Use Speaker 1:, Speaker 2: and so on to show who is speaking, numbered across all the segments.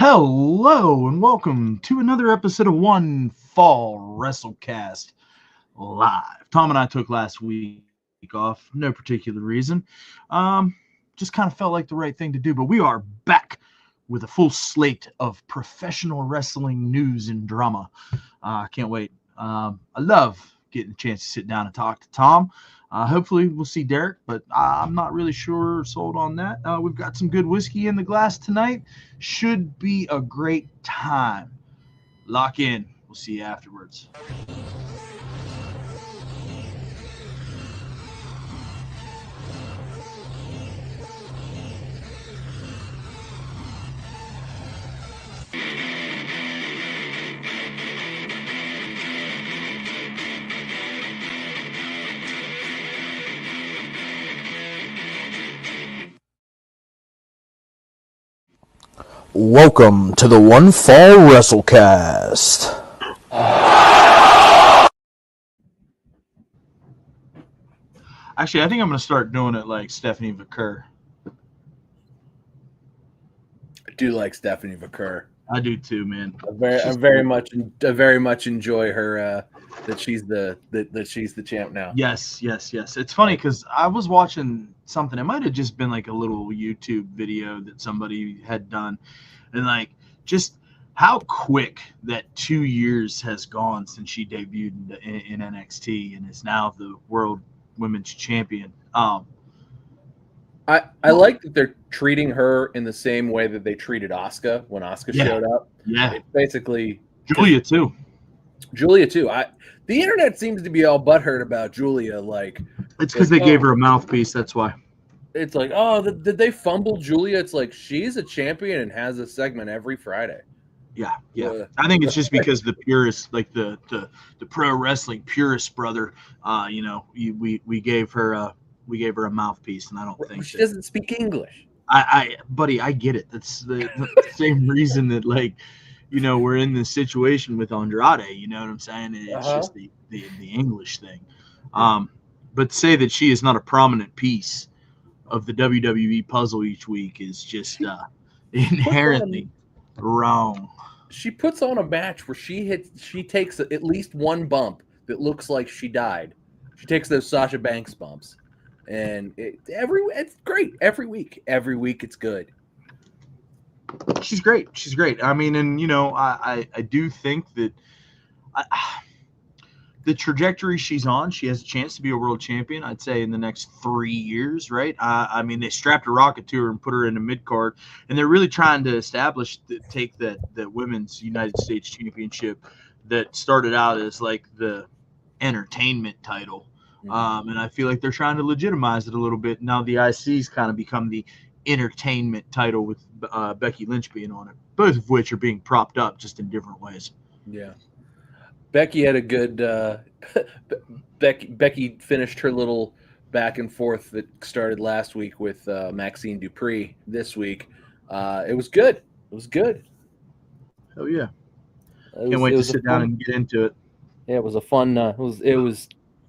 Speaker 1: Hello and welcome to another episode of One Fall WrestleCast Live. Tom and I took last week off, no particular reason. Just kind of felt like the right thing to do, but we are back with a full slate of professional wrestling news and drama. Can't wait. I love getting a chance to sit down and talk to Tom. Hopefully, we'll see Derek, but I'm not really sure or sold on that. We've got some good whiskey in the glass tonight. Should be a great time. Lock in. We'll see you afterwards.
Speaker 2: Welcome to the One Fall WrestleCast.
Speaker 1: Actually, I think I'm going to start doing it like Stephanie Vaquer.
Speaker 3: I do like Stephanie Vaquer.
Speaker 1: I do too, man.
Speaker 3: I very much enjoy her. That she's the champ now.
Speaker 1: Yes. It's funny because I was watching something. It might have just been like a little YouTube video that somebody had done, and like just how quick that 2 years has gone since she debuted in NXT and is now the World Women's Champion.
Speaker 3: I like that they're treating her in the same way that they treated Asuka when Asuka showed up.
Speaker 1: Yeah,
Speaker 3: it's basically
Speaker 1: Julia too.
Speaker 3: The internet seems to be all butthurt about Julia. Like
Speaker 1: it's because they gave her a mouthpiece. That's why.
Speaker 3: It's like, oh, did they fumble Julia? It's like she's a champion and has a segment every Friday.
Speaker 1: Yeah. I think it's just because the purist, like the pro wrestling purist brother, we gave her a mouthpiece, and I don't think
Speaker 3: she doesn't speak English.
Speaker 1: Buddy, I get it. That's the same reason that we're in this situation with Andrade. You know what I'm saying? It's just the English thing. But to say that she is not a prominent piece of the WWE puzzle each week is just inherently wrong.
Speaker 3: She puts on a match where she takes at least one bump that looks like she died. She takes those Sasha Banks bumps, and it's great every week. Every week it's good.
Speaker 1: She's great. I mean, and I do think that the trajectory she's on, she has a chance to be a world champion, I'd say, in the next 3 years, right? I mean, they strapped a rocket to her and put her in the mid-card, and they're really trying to take that women's United States championship that started out as like the entertainment title. And I feel like they're trying to legitimize it a little bit. Now the IC's kind of become the entertainment title with Becky Lynch being on it, both of which are being propped up just in different ways.
Speaker 3: Yeah. Becky had a good Becky finished her little back and forth that started last week with Maxine Dupree this week. It was good.
Speaker 1: Oh yeah. Can't wait to sit down and get into it.
Speaker 3: Yeah, it was a fun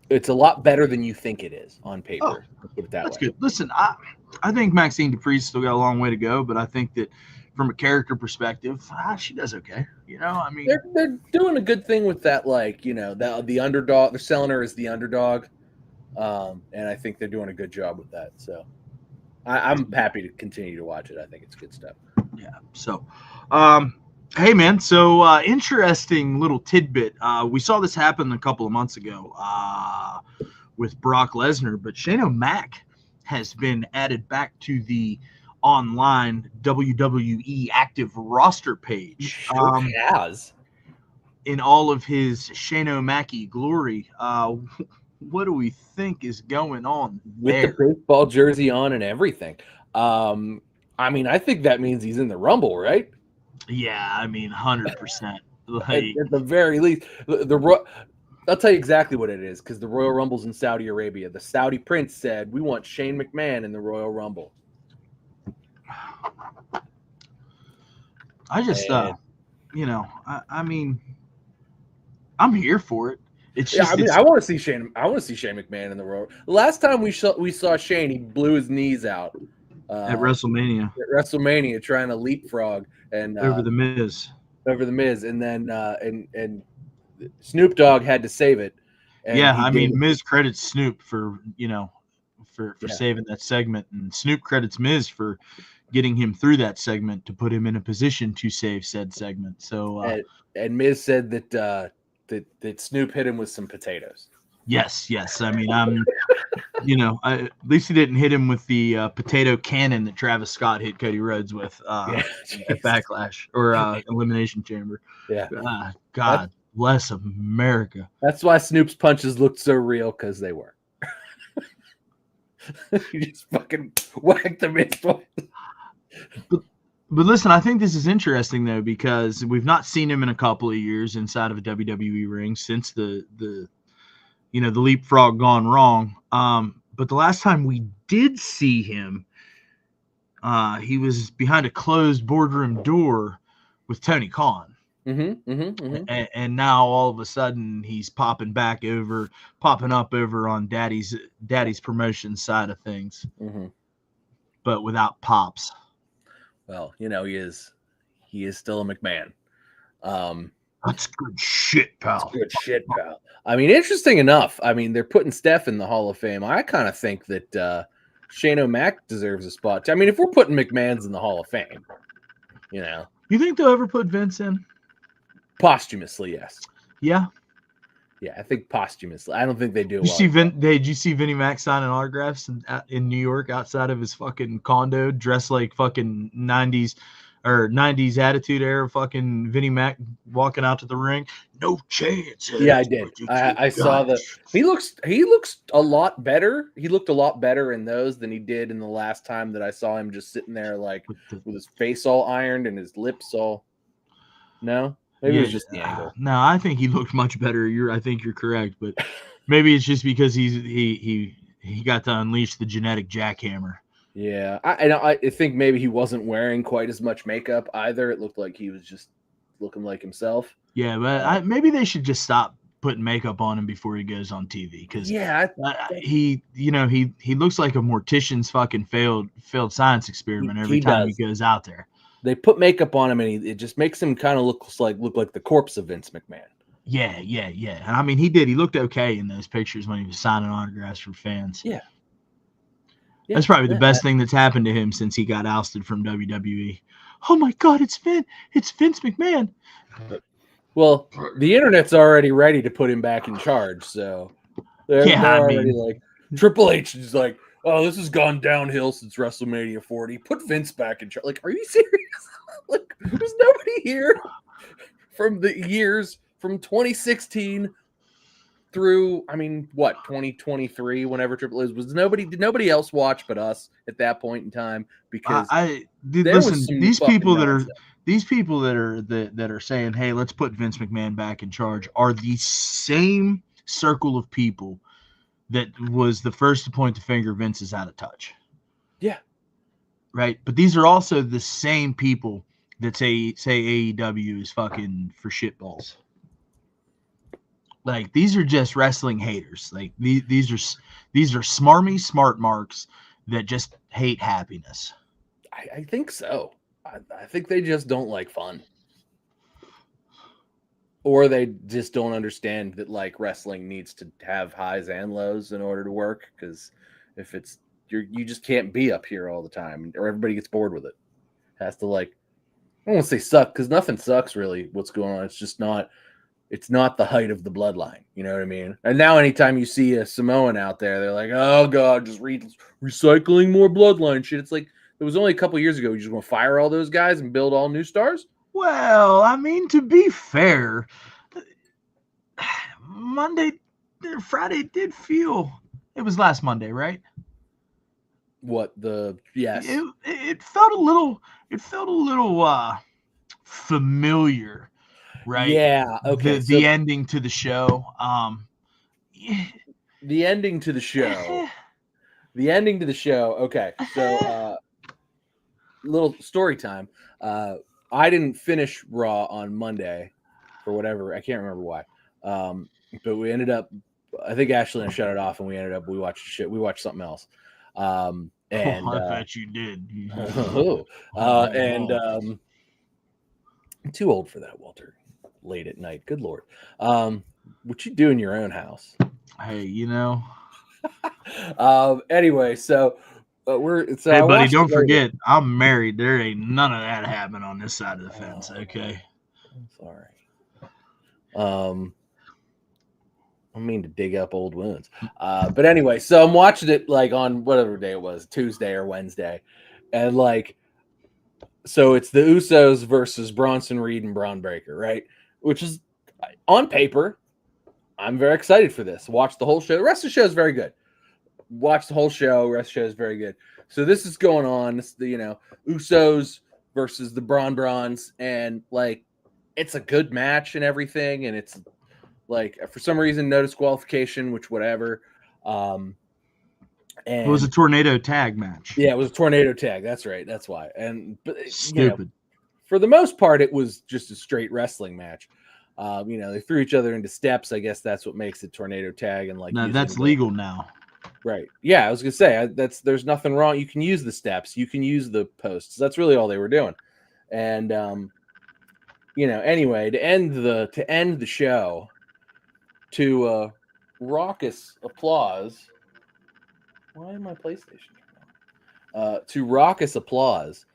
Speaker 3: it's a lot better than you think it is on paper.
Speaker 1: Oh, put it that's way. Good. Listen, I think Maxine Dupree's still got a long way to go, but I think that from a character perspective, she does okay. I mean,
Speaker 3: they're doing a good thing with that, the underdog. They're selling her as the underdog, and I think they're doing a good job with that. So I'm happy to continue to watch it. I think it's good stuff.
Speaker 1: Yeah. So, hey man, so interesting little tidbit. We saw this happen a couple of months ago with Brock Lesnar, but Shane O'Mac has been added back to the online WWE active roster page.
Speaker 3: Sure has.
Speaker 1: In all of his Shane O'Mac-y glory. What do we think is going on there?
Speaker 3: With the baseball jersey on and everything. I mean, I think that means he's in the Rumble, right?
Speaker 1: Yeah, I mean, 100%.
Speaker 3: At the very least, I'll tell you exactly what it is, because the Royal Rumble's in Saudi Arabia. The Saudi prince said, we want Shane McMahon in the Royal Rumble.
Speaker 1: I just, I mean, I'm here for it. It's just,
Speaker 3: I want to see Shane. I want to see Shane McMahon in the Royal. Last time we saw Shane, he blew his knees out
Speaker 1: at WrestleMania,
Speaker 3: trying to leapfrog and
Speaker 1: over the Miz.
Speaker 3: and then and Snoop Dogg had to save it. And
Speaker 1: Yeah,
Speaker 3: he
Speaker 1: I
Speaker 3: did.
Speaker 1: mean, Miz credits Snoop for for
Speaker 3: Yeah.
Speaker 1: saving that segment, and Snoop credits Miz for getting him through that segment to put him in a position to save said segment. So
Speaker 3: and Miz said that that Snoop hit him with some potatoes.
Speaker 1: yes. I mean, at least he didn't hit him with the potato cannon that Travis Scott hit Cody Rhodes with at Backlash or Elimination Chamber.
Speaker 3: Yeah.
Speaker 1: God bless America.
Speaker 3: That's why Snoop's punches looked so real, because they were. He just fucking whacked the Miz.
Speaker 1: But listen, I think this is interesting though, because we've not seen him in a couple of years inside of a WWE ring since the leapfrog gone wrong. But the last time we did see him, he was behind a closed boardroom door with Tony Khan. And now all of a sudden he's popping up over on Daddy's promotion side of things, but without pops.
Speaker 3: Well, he is still a McMahon.
Speaker 1: That's good shit, pal.
Speaker 3: Good shit, pal. I mean, interesting enough. I mean, they're putting Steph in the Hall of Fame. I kind of think that Shane O'Mac deserves a spot. I mean, if we're putting McMahon's in the Hall of Fame,
Speaker 1: You think they'll ever put Vince in?
Speaker 3: Posthumously, yes.
Speaker 1: Yeah.
Speaker 3: Yeah, I think posthumously. I don't think they do.
Speaker 1: Did you see Vinnie Mac signing autographs in New York outside of his fucking condo, dressed like fucking 90s Attitude Era fucking Vinnie Mac walking out to the ring? No chance.
Speaker 3: Yeah, I did. I saw that. He looks a lot better. He looked a lot better in those than he did in the last time that I saw him just sitting there like with his face all ironed and his lips all. No? Maybe it was just the angle.
Speaker 1: No, I think he looked much better. I think you're correct, but maybe it's just because he got to unleash the genetic jackhammer.
Speaker 3: Yeah, I think maybe he wasn't wearing quite as much makeup either. It looked like he was just looking like himself.
Speaker 1: Yeah, but maybe they should just stop putting makeup on him before he goes on TV, because he looks like a mortician's fucking failed science experiment every time he goes out there.
Speaker 3: They put makeup on him, and it just makes him kind of look like the corpse of Vince McMahon.
Speaker 1: Yeah. And I mean, he did. He looked okay in those pictures when he was signing autographs for fans.
Speaker 3: Yeah.
Speaker 1: That's probably the best thing that's happened to him since he got ousted from WWE. Oh my God, it's Vince McMahon.
Speaker 3: Well, the internet's already ready to put him back in charge, so they're already like Triple H is like, oh, this has gone downhill since WrestleMania 40. Put Vince back in charge. Like, are you serious? Like, there's nobody here from the years from 2016 through, 2023, whenever Triple H did nobody else watch but us at that point in time? Because
Speaker 1: these people that are saying, hey, let's put Vince McMahon back in charge are the same circle of people that was the first to point the finger Vince is out of touch.
Speaker 3: Yeah.
Speaker 1: Right. But these are also the same people that say AEW is fucking for shitballs. Like, these are just wrestling haters. Like, these are smarmy smart marks that just hate happiness.
Speaker 3: I think so. I think they just don't like fun. Or they just don't understand that, like, wrestling needs to have highs and lows in order to work. Because if it's you just can't be up here all the time, or everybody gets bored with it. Has to, like, I don't want to say suck, because nothing sucks really. What's going on? It's just not. It's not the height of the bloodline. You know what I mean? And now, anytime you see a Samoan out there, they're like, "Oh God, just recycling more bloodline shit." It's like it was only a couple years ago. You just want to fire all those guys and build all new stars.
Speaker 1: Well, I mean, to be fair, Friday did feel. It was last Monday, right?
Speaker 3: Yes.
Speaker 1: It felt a little. Familiar, right?
Speaker 3: Yeah. Okay.
Speaker 1: The ending to the show.
Speaker 3: The ending to the show. The ending to the show. Okay. So, little story time. I didn't finish Raw on Monday for whatever. I can't remember why. But we ended up. I think Ashley and I shut it off, and we watched something else. And
Speaker 1: I bet you did.
Speaker 3: and I'm too old for that, Walter. Late at night. Good Lord. What you do in your own house?
Speaker 1: Hey,
Speaker 3: Anyway, so
Speaker 1: Hey,
Speaker 3: I
Speaker 1: buddy,
Speaker 3: watched
Speaker 1: don't
Speaker 3: it later.
Speaker 1: forget, I'm married. There ain't none of that happening on this side of the fence, okay?
Speaker 3: I'm sorry. I mean to dig up old wounds. But anyway, so I'm watching it like on whatever day it was, Tuesday or Wednesday. And like, so it's the Usos versus Bronson Reed and Braun Breaker, right? Which is on paper, I'm very excited for this. Watch the whole show. The rest of the show is very good. Watch the whole show. Rest of the show is very good. So this is going on. This is the Usos versus the Brawns, and like it's a good match and everything, and it's like for some reason no disqualification, which whatever. And
Speaker 1: It was a tornado tag match.
Speaker 3: Yeah, it was a tornado tag. That's right. That's why. And
Speaker 1: Stupid.
Speaker 3: For the most part, it was just a straight wrestling match. They threw each other into steps. I guess that's what makes it tornado tag. And like,
Speaker 1: no, that's legal now.
Speaker 3: Right. Yeah, I was gonna say there's nothing wrong. You can use the steps. You can use the posts. That's really all they were doing. And anyway, to end the show, to raucous applause. Why is my PlayStation? To raucous applause.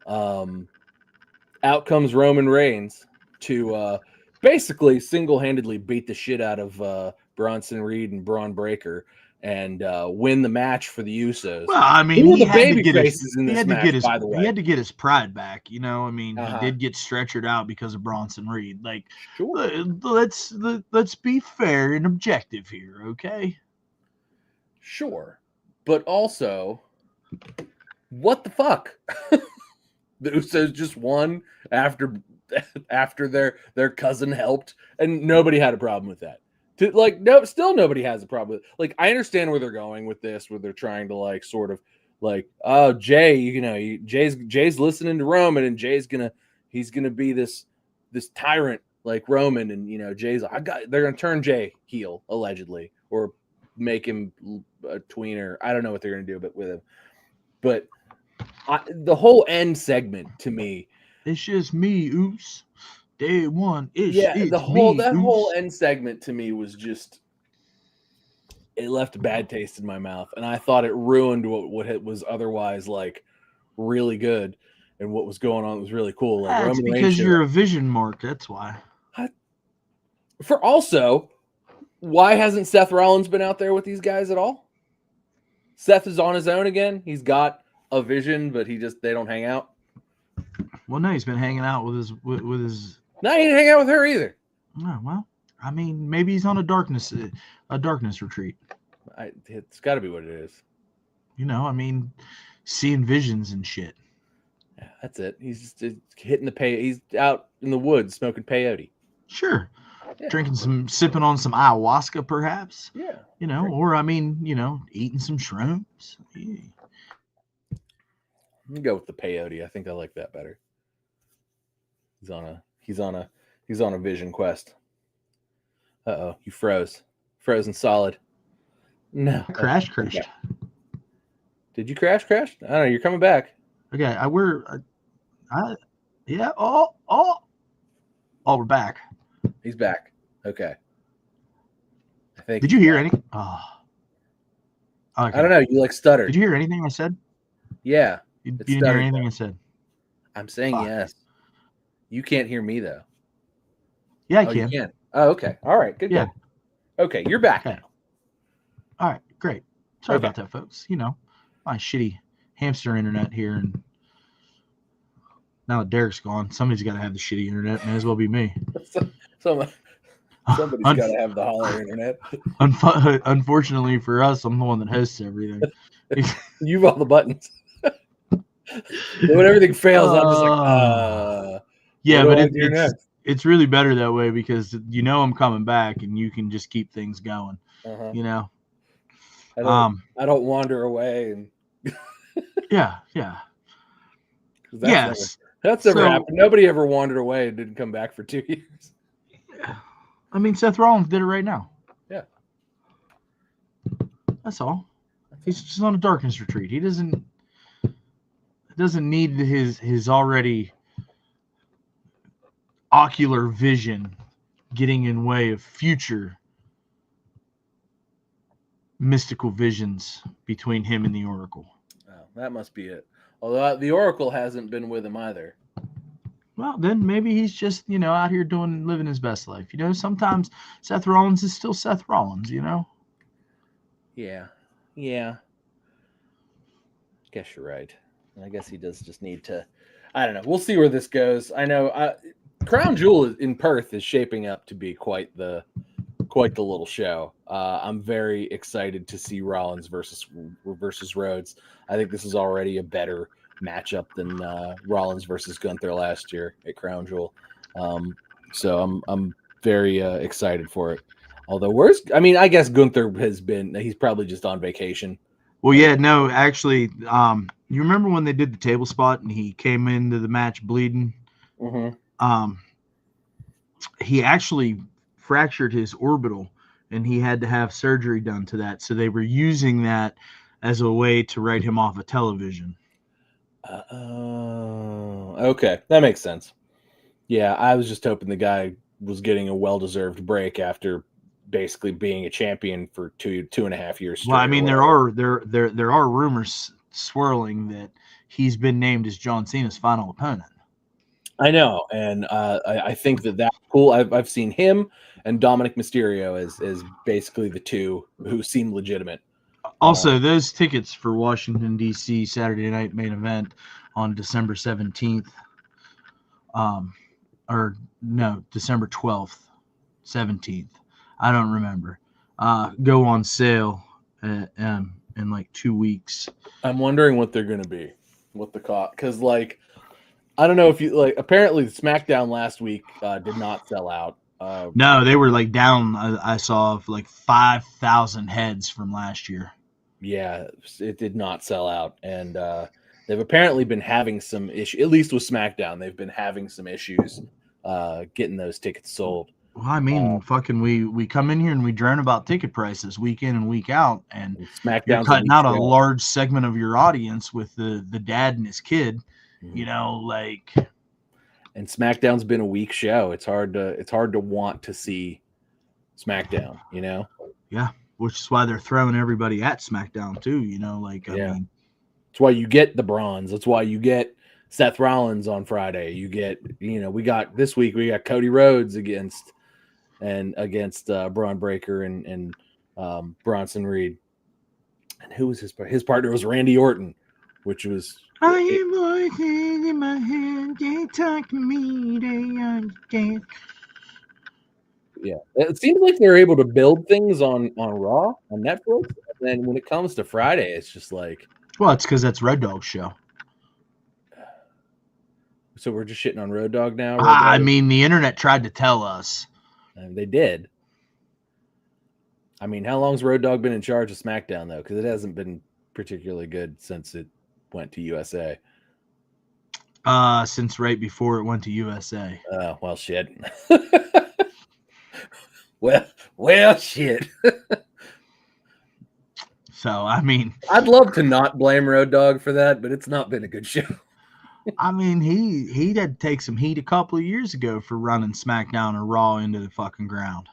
Speaker 3: Out comes Roman Reigns to basically single-handedly beat the shit out of Bronson Reed and Braun Breaker and win the match for the Usos.
Speaker 1: Well, I mean,
Speaker 3: who were the baby faces in this match, by the way?
Speaker 1: He had to get his pride back. He
Speaker 3: Uh-huh.
Speaker 1: did get stretchered out because of Bronson Reed. Like,
Speaker 3: Sure.
Speaker 1: let's be fair and objective here, okay?
Speaker 3: Sure. But also, what the fuck? The Usos just won after their cousin helped, and nobody had a problem with that. Still nobody has a problem with it. Like, I understand where they're going with this, where they're trying to like sort of like, oh, Jay, Jay's listening to Roman, and he's gonna be this tyrant like Roman, and Jay's they're gonna turn Jay heel allegedly, or make him a tweener. I don't know what they're gonna do, but with him, but the whole end segment to me,
Speaker 1: it's just me, Oos. Day one,
Speaker 3: the whole end segment to me was just, it left a bad taste in my mouth, and I thought it ruined what it was otherwise like really good, and what was going on was really cool. Like,
Speaker 1: that's because you're a vision mark. That's why.
Speaker 3: For also, why hasn't Seth Rollins been out there with these guys at all? Seth is on his own again. He's got a vision, but they don't hang out.
Speaker 1: Well, no, he's been hanging out with his.
Speaker 3: No, he didn't hang out with her either.
Speaker 1: Oh, well, I mean, maybe he's on a darkness retreat.
Speaker 3: It's got to be what it is.
Speaker 1: I mean, seeing visions and shit.
Speaker 3: Yeah, that's it. He's just hitting the peyote. He's out in the woods smoking peyote.
Speaker 1: Sure.
Speaker 3: Yeah.
Speaker 1: Sipping on some ayahuasca, perhaps.
Speaker 3: Yeah.
Speaker 1: Or I mean, eating some shrooms. Yeah.
Speaker 3: I'm gonna go with the peyote. I think I like that better. He's on a vision quest. Uh-oh, you frozen solid. No,
Speaker 1: Crashed.
Speaker 3: Okay. Did you crash? I don't know. You're coming back.
Speaker 1: Okay, yeah. Oh, we're back.
Speaker 3: He's back. Okay. I think.
Speaker 1: Did you hear anything? Oh. Okay.
Speaker 3: I don't know. You stuttered.
Speaker 1: Did you hear anything I said?
Speaker 3: Yeah.
Speaker 1: You didn't hear anything I said.
Speaker 3: I'm saying yes. You can't hear me though.
Speaker 1: Yeah, I can.
Speaker 3: You can. Oh, okay. All right. Good.
Speaker 1: Yeah.
Speaker 3: Good. Okay, you're back now.
Speaker 1: All right, great. Sorry about that, folks. My shitty hamster internet here, and now that Derek's gone, somebody's got to have the shitty internet. May as well be me.
Speaker 3: Somebody's got to have the holler internet.
Speaker 1: Unfortunately for us, I'm the one that hosts everything.
Speaker 3: You've all the buttons. When everything fails, I'm just like,
Speaker 1: yeah, but it's really better that way because I'm coming back and you can just keep things going.
Speaker 3: Uh-huh. I don't wander away and
Speaker 1: yeah.
Speaker 3: That's never happened. Nobody ever wandered away and didn't come back for 2 years.
Speaker 1: Yeah. I mean, Seth Rollins did it right now.
Speaker 3: Yeah.
Speaker 1: That's all. He's just on a darkness retreat. He doesn't need his already ocular vision getting in way of future mystical visions between him and the Oracle.
Speaker 3: Oh, that must be it. Although the Oracle hasn't been with him either.
Speaker 1: Well, then maybe he's just, out here living his best life. Sometimes Seth Rollins is still Seth Rollins,
Speaker 3: Yeah. Yeah. Guess you're right. I guess he does just need to, I don't know. We'll see where this goes. I know Crown Jewel in Perth is shaping up to be quite the little show. I'm very excited to see Rollins versus Rhodes. I think this is already a better matchup than Rollins versus Gunther last year at Crown Jewel. So I'm very excited for it. Although I guess Gunther he's probably just on vacation.
Speaker 1: Well, yeah, no, actually, you remember when they did the table spot and he came into the match bleeding?
Speaker 3: Mm-hmm.
Speaker 1: He actually fractured his orbital and he had to have surgery done to that. So they were using that as a way to write him off of television.
Speaker 3: Okay. That makes sense. Yeah, I was just hoping the guy was getting a well-deserved break after basically being a champion for 2.5 years straight.
Speaker 1: Well, I mean, there are rumors swirling that he's been named as John Cena's final opponent.
Speaker 3: I know, and I think that's cool. I've seen him and Dominic Mysterio as basically the two who seem legitimate.
Speaker 1: Also, those tickets for Washington, D.C. Saturday night main event on December 17th, December 12th, 17th. I don't remember. Go on sale in like 2 weeks.
Speaker 3: I'm wondering what they're going to be, what the cost, because I don't know if you apparently SmackDown last week did not sell out.
Speaker 1: No, they were down. I saw 5,000 heads from last year.
Speaker 3: Yeah, it did not sell out, and they've apparently been having some issue. At least with SmackDown, they've been having some issues getting those tickets sold.
Speaker 1: Well, I mean, we come in here and we drone about ticket prices week in and week out, and you're cutting out a large segment of your audience with the dad and his kid. Mm-hmm.
Speaker 3: And SmackDown's been a weak show. It's hard to want to see SmackDown.
Speaker 1: Yeah, which is why they're throwing everybody at SmackDown too. I mean,
Speaker 3: that's why you get the Bronze. That's why you get Seth Rollins on Friday. You get, this week we got Cody Rhodes against Braun Breaker and Bronson Reed. And who was his partner was Randy Orton, which was
Speaker 1: I hear voices in my head, they talk to me, they understand.
Speaker 3: Yeah, it seems like they're able to build things on Raw, on Netflix, and then when it comes to Friday, it's just
Speaker 1: well, it's because that's Red Dog's show.
Speaker 3: So we're just shitting on Road Dogg now?
Speaker 1: I mean, the internet tried to tell us.
Speaker 3: And they did. I mean, how long's Road Dogg been in charge of SmackDown, though? Because it hasn't been particularly good since it went to USA.
Speaker 1: Since right before it went to USA.
Speaker 3: Well, shit. well, shit.
Speaker 1: So, I mean,
Speaker 3: I'd love to not blame Road Dogg for that, but it's not been a good show.
Speaker 1: I mean, he did take some heat a couple of years ago for running SmackDown or Raw into the fucking ground.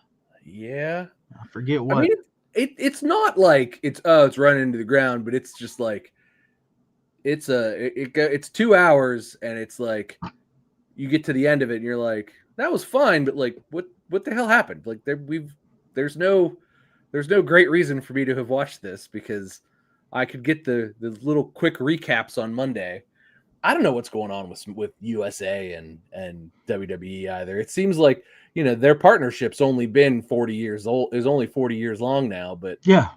Speaker 3: Yeah,
Speaker 1: I forget what.
Speaker 3: I mean, it's not like it's running into the ground, but it's just it's 2 hours, and it's you get to the end of it, and you're like, that was fine, but what the hell happened? There's no great reason for me to have watched this because I could get the little quick recaps on Monday. I don't know what's going on with USA and WWE either. It seems like, their partnership's only been 40 years old. Is only 40 years long now, but
Speaker 1: yeah,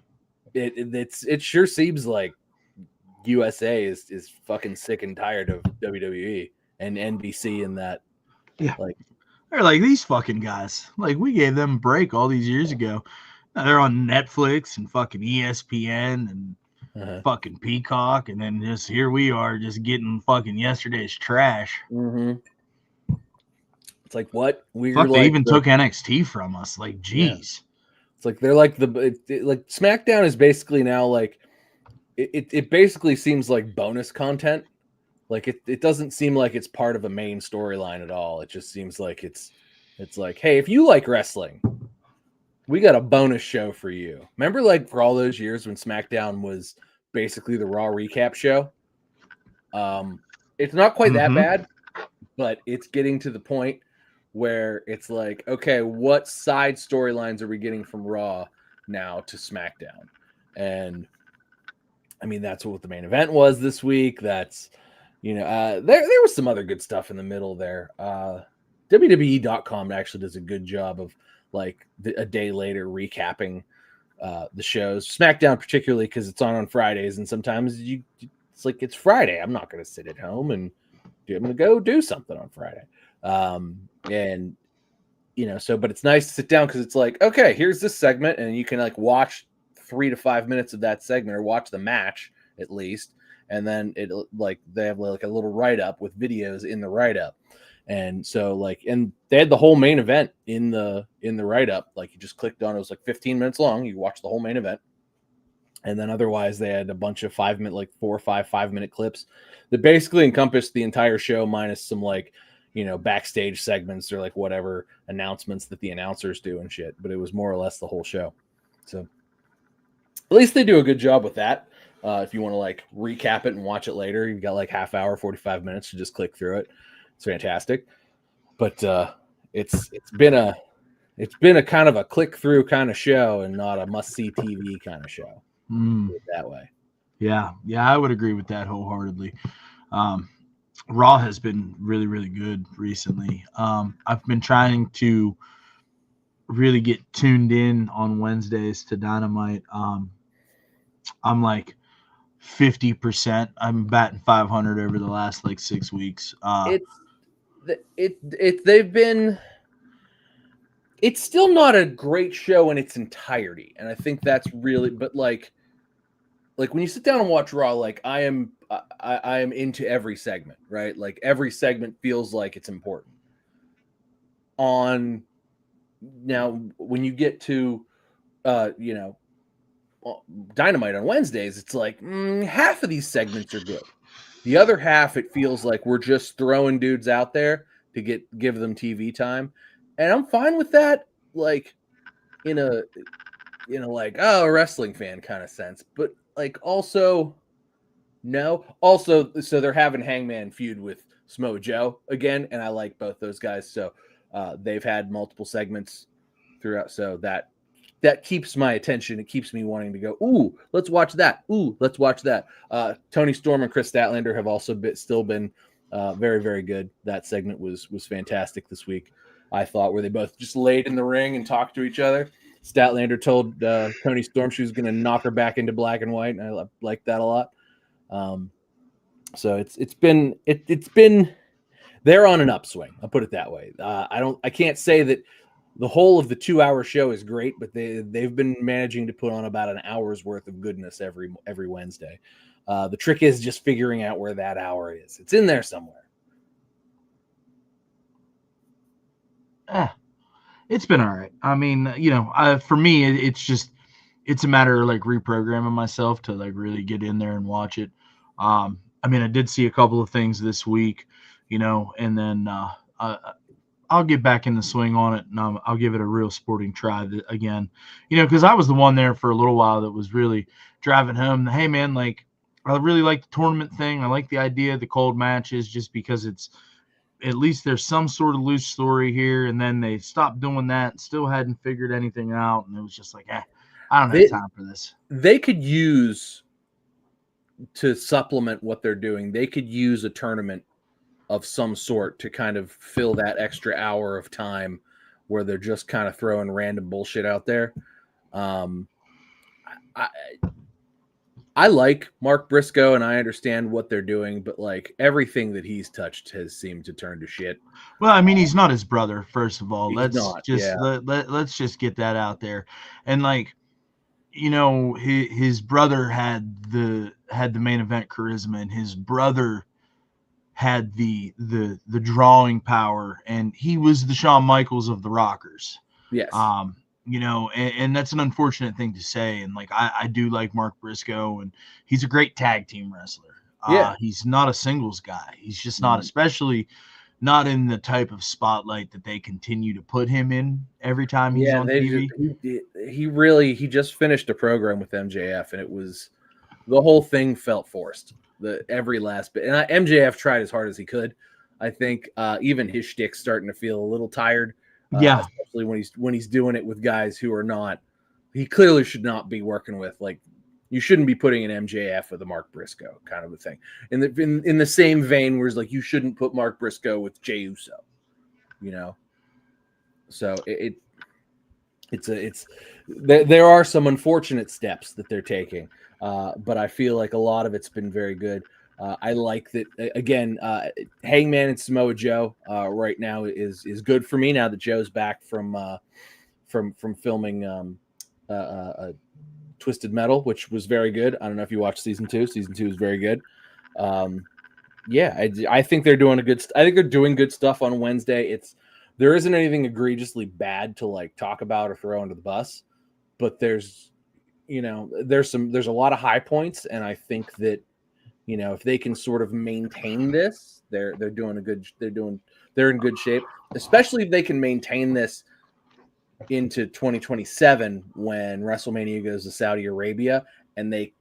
Speaker 3: it sure seems like USA is fucking sick and tired of WWE and NBC and that.
Speaker 1: Yeah, they're like, these fucking guys. We gave them a break all these years ago. Now they're on Netflix and fucking ESPN and fucking Peacock, and then just here we are just getting fucking yesterday's trash.
Speaker 3: Mm-hmm. It's like, what?
Speaker 1: They even took NXT from us. Geez.
Speaker 3: Yeah. It's they're SmackDown is basically now it basically seems like bonus content. Like it doesn't seem like it's part of a main storyline at all. It just seems like it's like, hey, if you like wrestling, we got a bonus show for you. Remember, like for all those years when SmackDown was basically the Raw recap show? It's not quite that bad, but it's getting to the point where it's like, okay, what side storylines are we getting from Raw now to SmackDown? And I mean, that's what the main event was this week. That's, there was some other good stuff in the middle there. WWE.com actually does a good job of like a day later recapping the shows. SmackDown particularly because it's on Fridays, and sometimes it's like it's Friday. I'm not going to sit at home and I'm going to go do something on Friday. And but it's nice to sit down because it's like, okay, here's this segment, and you can like watch 3 to 5 minutes of that segment or watch the match at least, and then it like they have like a little write up with videos in the write up, and so like and they had the whole main event in the write up. Like you just clicked on it was like 15 minutes long. You watch the whole main event, and then otherwise they had a bunch of 5 minute like 4 or 5 minute clips that basically encompassed the entire show minus some like backstage segments or like whatever announcements that the announcers do and shit. But it was more or less the whole show. So at least they do a good job with that. If you want to like recap it and watch it later, you've got like half hour, 45 minutes to just click through it. It's fantastic. But it's been a kind of a click through kind of show and not a must see TV kind of show. That way.
Speaker 1: Yeah, I would agree with that wholeheartedly. Raw has been really, really good recently. I've been trying to really get tuned in on Wednesdays to Dynamite. I'm like 50%. I'm batting 500 over the last like 6 weeks.
Speaker 3: It's still not a great show in its entirety, and I think that's really. But like when you sit down and watch Raw, like I am into every segment, right? Like every segment feels like it's important. On now, when you get to Dynamite on Wednesdays, it's like half of these segments are good. The other half, it feels like we're just throwing dudes out there to give them TV time, and I'm fine with that. Like in a like a wrestling fan kind of sense, but like also no. Also, so they're having Hangman feud with Samoa Joe again, and I like both those guys. So they've had multiple segments throughout, so that keeps my attention. It keeps me wanting to go, ooh, let's watch that. Ooh, let's watch that. Tony Storm and Chris Statlander have also still been very, very good. That segment was fantastic this week, I thought, where they both just laid in the ring and talked to each other. Statlander told Tony Storm she was going to knock her back into black and white, and I like that a lot. So it's been they're on an upswing. I'll put it that way. I can't say that the whole of the 2-hour show is great, but they've been managing to put on about an hour's worth of goodness every Wednesday. The trick is just figuring out where that hour is. It's in there somewhere.
Speaker 1: It's been all right. I mean, for me, it's a matter of like reprogramming myself to like really get in there and watch it. I mean, I did see a couple of things this week, and then I'll get back in the swing on it, and I'll give it a real sporting try again, because I was the one there for a little while that was really driving home. Hey, man, like I really like the tournament thing. I like the idea of the cold matches just because it's at least there's some sort of loose story here, and then they stopped doing that and still hadn't figured anything out, and it was just like, I don't have time for this.
Speaker 3: They could use, to supplement what they're doing, they could use a tournament of some sort to kind of fill that extra hour of time where they're just kind of throwing random bullshit out there. I like Mark Briscoe and I understand what they're doing, but like everything that he's touched has seemed to turn to shit.
Speaker 1: Well, I mean, he's not his brother, first of all. Let's just get that out there. And like, his brother had the main event charisma, and his brother had the drawing power, and he was the Shawn Michaels of the Rockers.
Speaker 3: Yes.
Speaker 1: and that's an unfortunate thing to say. And like, I do like Mark Briscoe, and he's a great tag team wrestler.
Speaker 3: Yeah.
Speaker 1: He's not a singles guy. He's just not, especially not in the type of spotlight that they continue to put him in every time he's on TV.
Speaker 3: He just finished a program with MJF, and the whole thing felt forced. Every last bit, and MJF tried as hard as he could. I think even his shtick's starting to feel a little tired.
Speaker 1: Yeah,
Speaker 3: especially when he's doing it with guys who are not. He clearly should not be working with, like, you shouldn't be putting an MJF with a Mark Briscoe kind of a thing. In the same vein, where it's like you shouldn't put Mark Briscoe with Jey Uso, So there are some unfortunate steps that they're taking, but I feel like a lot of it's been very good. I like that again. Hangman and Samoa Joe right now is good for me now that Joe's back from filming Twisted Metal, which was very good. I don't know if you watched season 2. Season 2 is very good. I think they're doing I think they're doing good stuff on Wednesday. There isn't anything egregiously bad to like talk about or throw under the bus, but there's a lot of high points, and I think that if they can sort of maintain this, they're in good shape, especially if they can maintain this into 2027 when WrestleMania goes to Saudi Arabia and they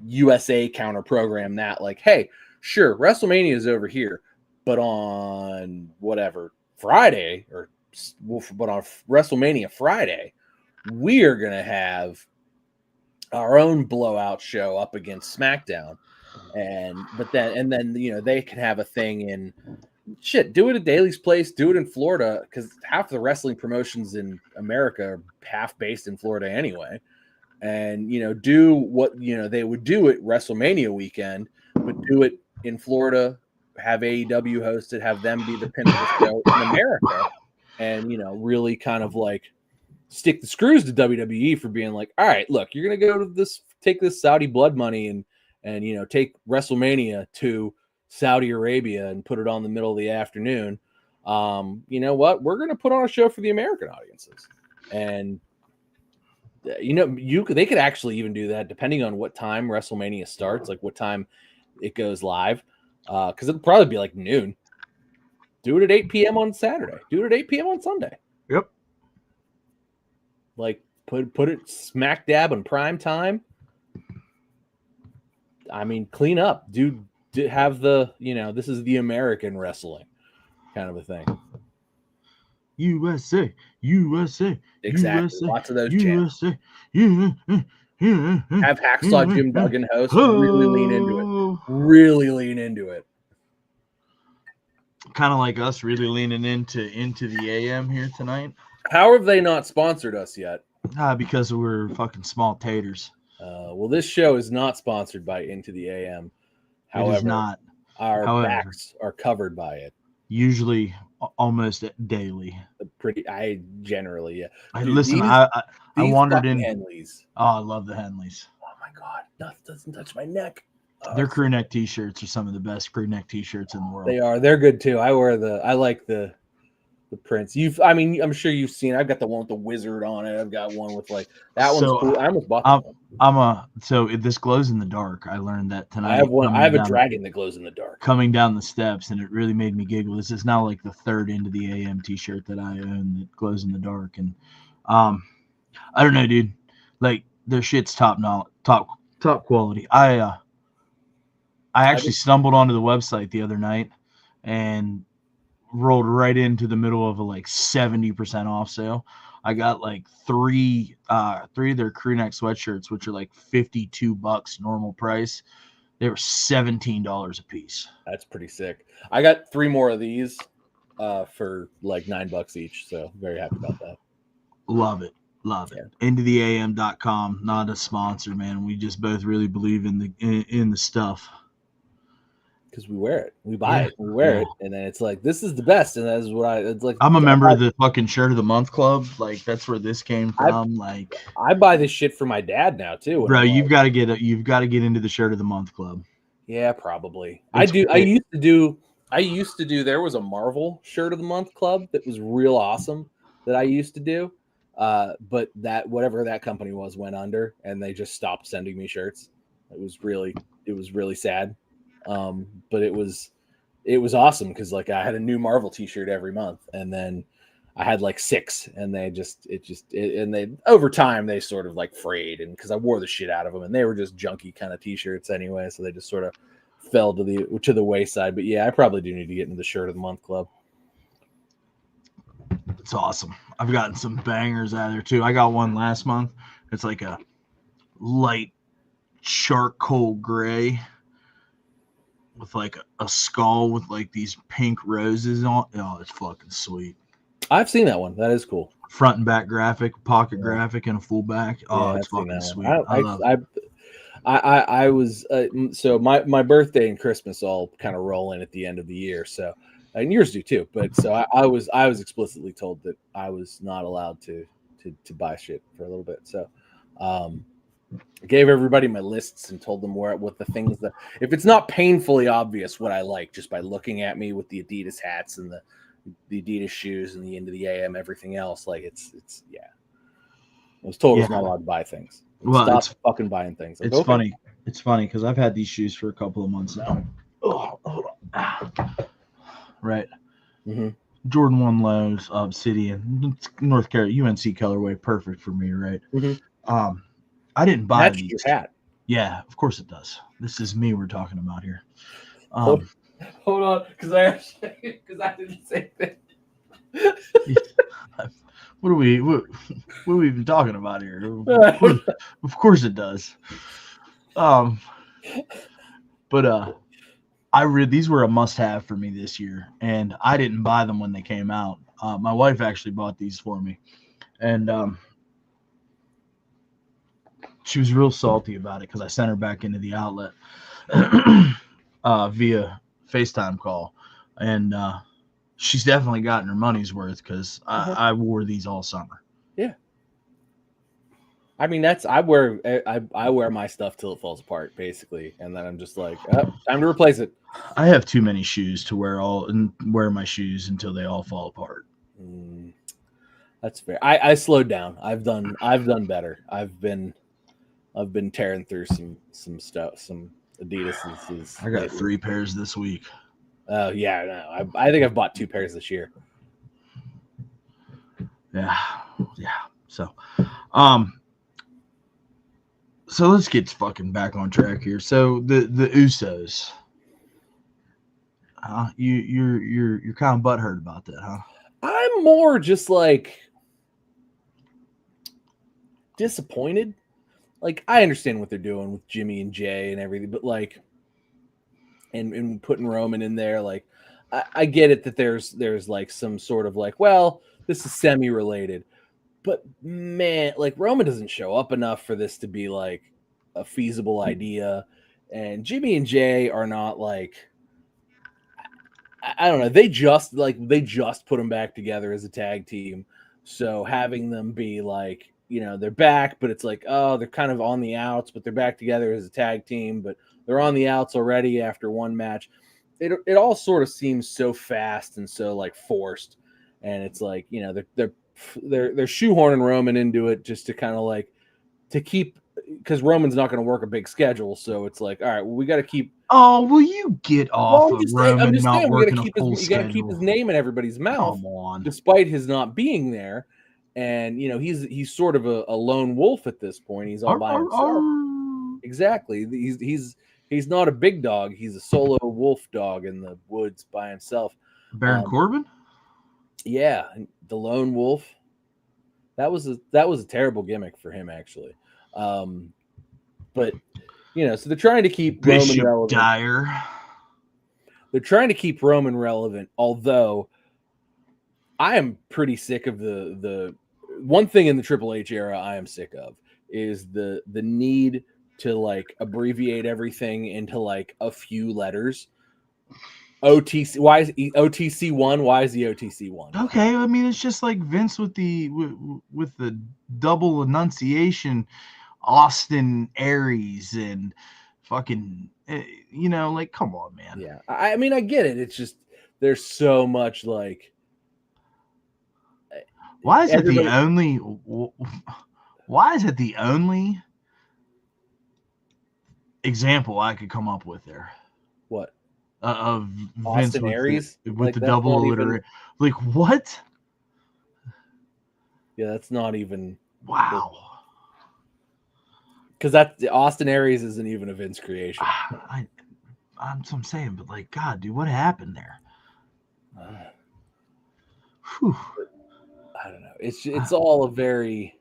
Speaker 3: USA counter program that, like, hey, sure, WrestleMania is over here, but on whatever Friday but on WrestleMania Friday, we are going to have our own blowout show up against SmackDown. And then they can have a thing in do it at Daly's Place, do it in Florida, because half the wrestling promotions in America are half based in Florida anyway. And do what they would do at WrestleMania weekend, but do it in Florida, have AEW host it, have them be the pinnacle show in America, and really kind of like stick the screws to WWE for being like, all right, look, you're gonna go to take this Saudi blood money and take WrestleMania to Saudi Arabia and put it on the middle of the afternoon. You know what? We're going to put on a show for the American audiences. And, they could actually even do that depending on what time WrestleMania starts, like what time it goes live. Because it'll probably be like noon. Do it at 8 p.m. on Saturday. Do it at 8 p.m. on Sunday.
Speaker 1: Yep.
Speaker 3: Like put it smack dab on prime time. I mean, clean up, dude. Have this is the American wrestling kind of a thing.
Speaker 1: USA.
Speaker 3: Exactly.
Speaker 1: USA,
Speaker 3: lots of those
Speaker 1: USA,
Speaker 3: chants.
Speaker 1: USA,
Speaker 3: Have Hacksaw Jim Duggan host. Really lean into it.
Speaker 1: Kind of like us really leaning into the AM here tonight.
Speaker 3: How have they not sponsored us yet?
Speaker 1: Because we're fucking small taters.
Speaker 3: Well, this show is not sponsored by Into the AM. However,
Speaker 1: it is not.
Speaker 3: Our backs are covered by it.
Speaker 1: Usually, almost daily.
Speaker 3: Generally, yeah.
Speaker 1: Dude, I wandered in.
Speaker 3: Henleys.
Speaker 1: Oh, I love the Henleys.
Speaker 3: Oh my god, nothing doesn't touch my neck.
Speaker 1: Their crew neck T-shirts are some of the best crew neck T-shirts in the world.
Speaker 3: They are. They're good too. I like the prints. I'm sure you've seen. I've got the one with the wizard on it. I've got one with like that one's cool. I almost bought that one.
Speaker 1: This glows in the dark. I learned that tonight.
Speaker 3: I have one. I have a dragon that glows in the dark.
Speaker 1: Coming down the steps, and it really made me giggle. This is now like the third Into the AM T-shirt that I own that glows in the dark, and I don't know, dude. Like their shit's top quality. I actually stumbled onto the website the other night and rolled right into the middle of a like 70% off sale. I got like three of their crew neck sweatshirts, which are like $52 normal price. They were $17 a piece.
Speaker 3: That's pretty sick. I got 3 more of these for like $9 each. So very happy about that.
Speaker 1: Love it. IntoTheAM.com, not a sponsor, man. We just both really believe in the stuff.
Speaker 3: Because we wear it, we buy it, we wear it, and then it's like this is the best, and that's what it's like.
Speaker 1: I'm a member of the fucking Shirt of the Month Club. Like that's where this came from.
Speaker 3: I buy this shit for my dad now too.
Speaker 1: Bro, you've got to get into the Shirt of the Month Club.
Speaker 3: Yeah, probably. I used to do. There was a Marvel Shirt of the Month Club that was real awesome that I used to do. But that whatever that company was went under, and they just stopped sending me shirts. It was really sad. But it was awesome because like I had a new Marvel T-shirt every month, and then I had like 6, and and they over time they sort of like frayed, and because I wore the shit out of them, and they were just junky kind of T-shirts anyway, so they just sort of fell to the wayside. But yeah, I probably do need to get into the shirt of the month club.
Speaker 1: It's awesome. I've gotten some bangers out of there too. I got one last month. It's like a light charcoal gray with like a skull with like these pink roses on. Oh, it's fucking sweet.
Speaker 3: I've seen that one. That is cool.
Speaker 1: Front and back graphic, pocket graphic, and a full back. Oh, it's fucking sweet.
Speaker 3: I was so my birthday and Christmas all kind of roll in at the end of the year. So, and yours do too. But so I was explicitly told that I was not allowed to buy shit for a little bit. So, I gave everybody my lists and told them what the things that if it's not painfully obvious what I like just by looking at me with the Adidas hats and the Adidas shoes and the Into the AM, everything else, like it's yeah. I was told I was not allowed to buy things. Stop fucking buying things.
Speaker 1: It's funny. It's funny because I've had these shoes for a couple of months now. Oh, hold on. Right.
Speaker 3: Mm-hmm.
Speaker 1: Jordan 1 Lows, Obsidian, North Carolina, UNC colorway, perfect for me, right?
Speaker 3: Mm-hmm.
Speaker 1: I didn't buy
Speaker 3: these.
Speaker 1: Your
Speaker 3: hat.
Speaker 1: Yeah, of course it does. This is me we're talking about here.
Speaker 3: Hold on, because I didn't say that.
Speaker 1: What are we even talking about here? Of course it does. But these were a must-have for me this year, and I didn't buy them when they came out. My wife actually bought these for me, and she was real salty about it because I sent her back into the outlet via FaceTime call, and she's definitely gotten her money's worth because I wore these all summer.
Speaker 3: Yeah. I mean, I wear my stuff till it falls apart, basically, and then I'm just like, oh, time to replace it.
Speaker 1: I have too many shoes to wear my shoes until they all fall apart.
Speaker 3: That's fair. I slowed down. I've done better. I've been tearing through some stuff, some Adidas.
Speaker 1: I got 3 pairs this week.
Speaker 3: Oh yeah, no. I think I've bought 2 pairs this year.
Speaker 1: Yeah. So, so let's get fucking back on track here. So the Usos, you're kind of butthurt about that, huh?
Speaker 3: I'm more just like disappointed. Like I understand what they're doing with Jimmy and Jay and everything, but like, and putting Roman in there, like I get it that there's like some sort of like, well, this is semi-related, but man, like Roman doesn't show up enough for this to be like a feasible idea, and Jimmy and Jay are not like, I don't know, they just put them back together as a tag team, so having them be like, you know, they're back, but it's like, oh, they're kind of on the outs, but they're back together as a tag team, but they're on the outs already after one match. It all sort of seems so fast and so like forced, and it's like, you know, they're shoehorning Roman into it just to kind of like to keep, because Roman's not going to work a big schedule, so it's like, all right, well, we got to keep.
Speaker 1: Oh, will you get off of Roman
Speaker 3: I'm just
Speaker 1: not
Speaker 3: saying,
Speaker 1: working a full schedule?
Speaker 3: You got to keep his name in everybody's mouth, despite his not being there. And you know, he's sort of a lone wolf at this point. He's all by himself. Exactly. He's not a big dog. He's a solo wolf dog in the woods by himself.
Speaker 1: Baron Corbin?
Speaker 3: Yeah, the lone wolf. That was a terrible gimmick for him, actually. But you know, so they're trying to keep
Speaker 1: Bishop
Speaker 3: Roman relevant.
Speaker 1: Dyer.
Speaker 3: They're trying to keep Roman relevant, although I am pretty sick of the one thing in the Triple H era I am sick of is the need to like abbreviate everything into like a few letters. OTC, why is OTC 1? Why is the OTC 1?
Speaker 1: Okay, I mean, it's just like Vince with the double enunciation, Austin Aries and fucking, you know, like, come on, man.
Speaker 3: Yeah, I mean, I get it. It's just there's so much like
Speaker 1: Why is it the
Speaker 3: everybody-
Speaker 1: only? Why is it the only example I could come up with there
Speaker 3: what?
Speaker 1: of Vince
Speaker 3: Austin
Speaker 1: with
Speaker 3: Aries?
Speaker 1: the, with
Speaker 3: Like,
Speaker 1: the
Speaker 3: that's
Speaker 1: double
Speaker 3: not even-
Speaker 1: alliteration? Like what?
Speaker 3: Yeah, that's not even
Speaker 1: Wow.
Speaker 3: because that Austin Aries isn't even a Vince creation.
Speaker 1: I'm saying, but like, God, dude, what happened there? Whew.
Speaker 3: I don't know. It's all a very.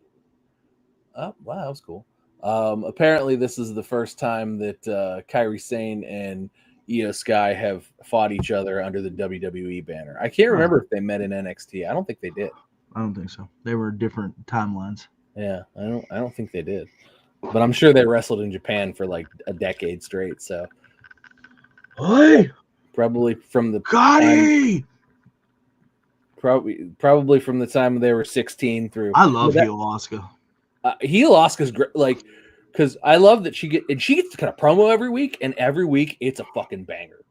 Speaker 3: Oh wow, that was cool. Apparently, this is the first time that Kairi Sane and Io Sky have fought each other under the WWE banner. I can't remember if they met in NXT. I don't think they did.
Speaker 1: I don't think so. They were different timelines.
Speaker 3: Yeah, I don't think they did. But I'm sure they wrestled in Japan for like a decade straight. So
Speaker 1: Hey,
Speaker 3: probably from the
Speaker 1: Gotti!
Speaker 3: probably from the time they were 16 through.
Speaker 1: I love heel Asuka.
Speaker 3: Heel Asuka's great, like, because I love that she gets to kind of promo every week, and every week it's a fucking banger.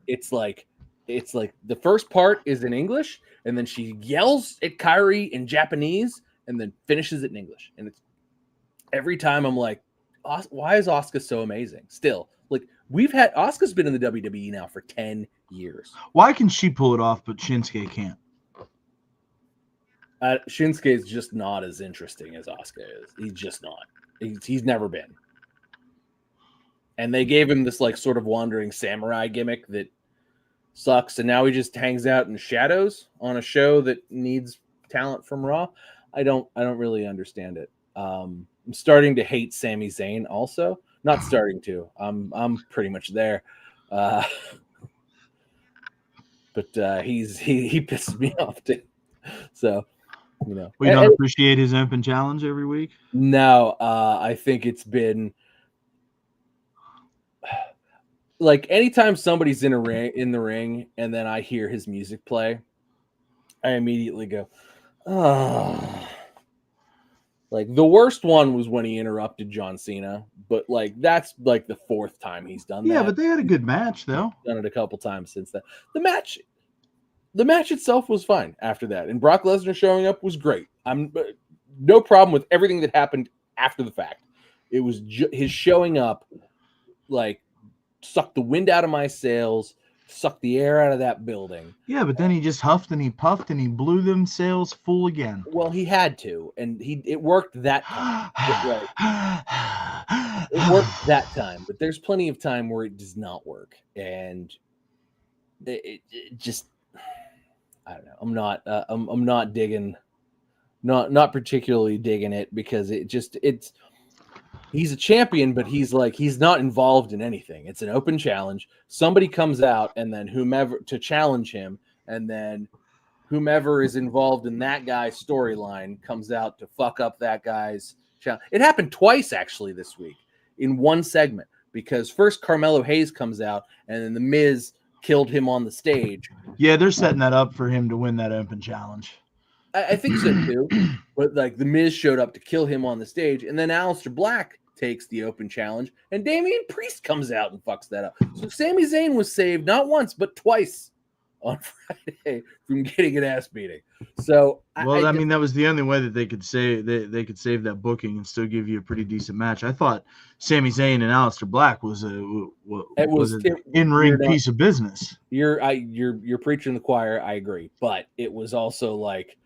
Speaker 3: It's like the first part is in English, and then she yells at Kairi in Japanese, and then finishes it in English. And it's every time I'm like, why is Asuka so amazing? Still, like, Asuka's been in the WWE now for 10 years.
Speaker 1: Why can she pull it off, but Shinsuke can't?
Speaker 3: Shinsuke is just not as interesting as Asuka is. He's just not. He's never been. And they gave him this like sort of wandering samurai gimmick that sucks, and now he just hangs out in shadows on a show that needs talent from Raw. I don't really understand it. I'm starting to hate Sami Zayn also. Not starting to. I'm pretty much there. But he pisses me off too. So, you know.
Speaker 1: We don't appreciate his open challenge every week.
Speaker 3: No, I think it's been like anytime somebody's in the ring and then I hear his music play, I immediately go, oh. Like the worst one was when he interrupted John Cena, but like that's like the fourth time he's done that.
Speaker 1: Yeah, but they had a good match though.
Speaker 3: Done it a couple times since then. The match itself was fine after that, and Brock Lesnar showing up was great. I'm no problem with everything that happened after the fact. It was his showing up, like, sucked the wind out of my sails, sucked the air out of that building.
Speaker 1: Yeah, but then he just huffed and he puffed and he blew them sails full again.
Speaker 3: Well, he had to, and it worked that time. It worked that time, but there's plenty of time where it does not work, and it just, I don't know. I'm not digging, not particularly digging it, because he's a champion, but he's not involved in anything. It's an open challenge. Somebody comes out, and then whomever to challenge him, and then whomever is involved in that guy's storyline comes out to fuck up that guy's challenge. It happened twice actually this week in one segment, because first Carmelo Hayes comes out, and then The Miz killed him on the stage.
Speaker 1: Yeah, they're setting that up for him to win that open challenge.
Speaker 3: I think so too. But like The Miz showed up to kill him on the stage, and then Aleister Black takes the open challenge, and Damian Priest comes out and fucks that up. So Sami Zayn was saved not once but twice on Friday from getting an ass beating. So
Speaker 1: I mean, that was the only way that they could save that booking and still give you a pretty decent match. I thought Sami Zayn and Aleister Black was an in-ring piece of business.
Speaker 3: You're preaching the choir. I agree, but it was also like,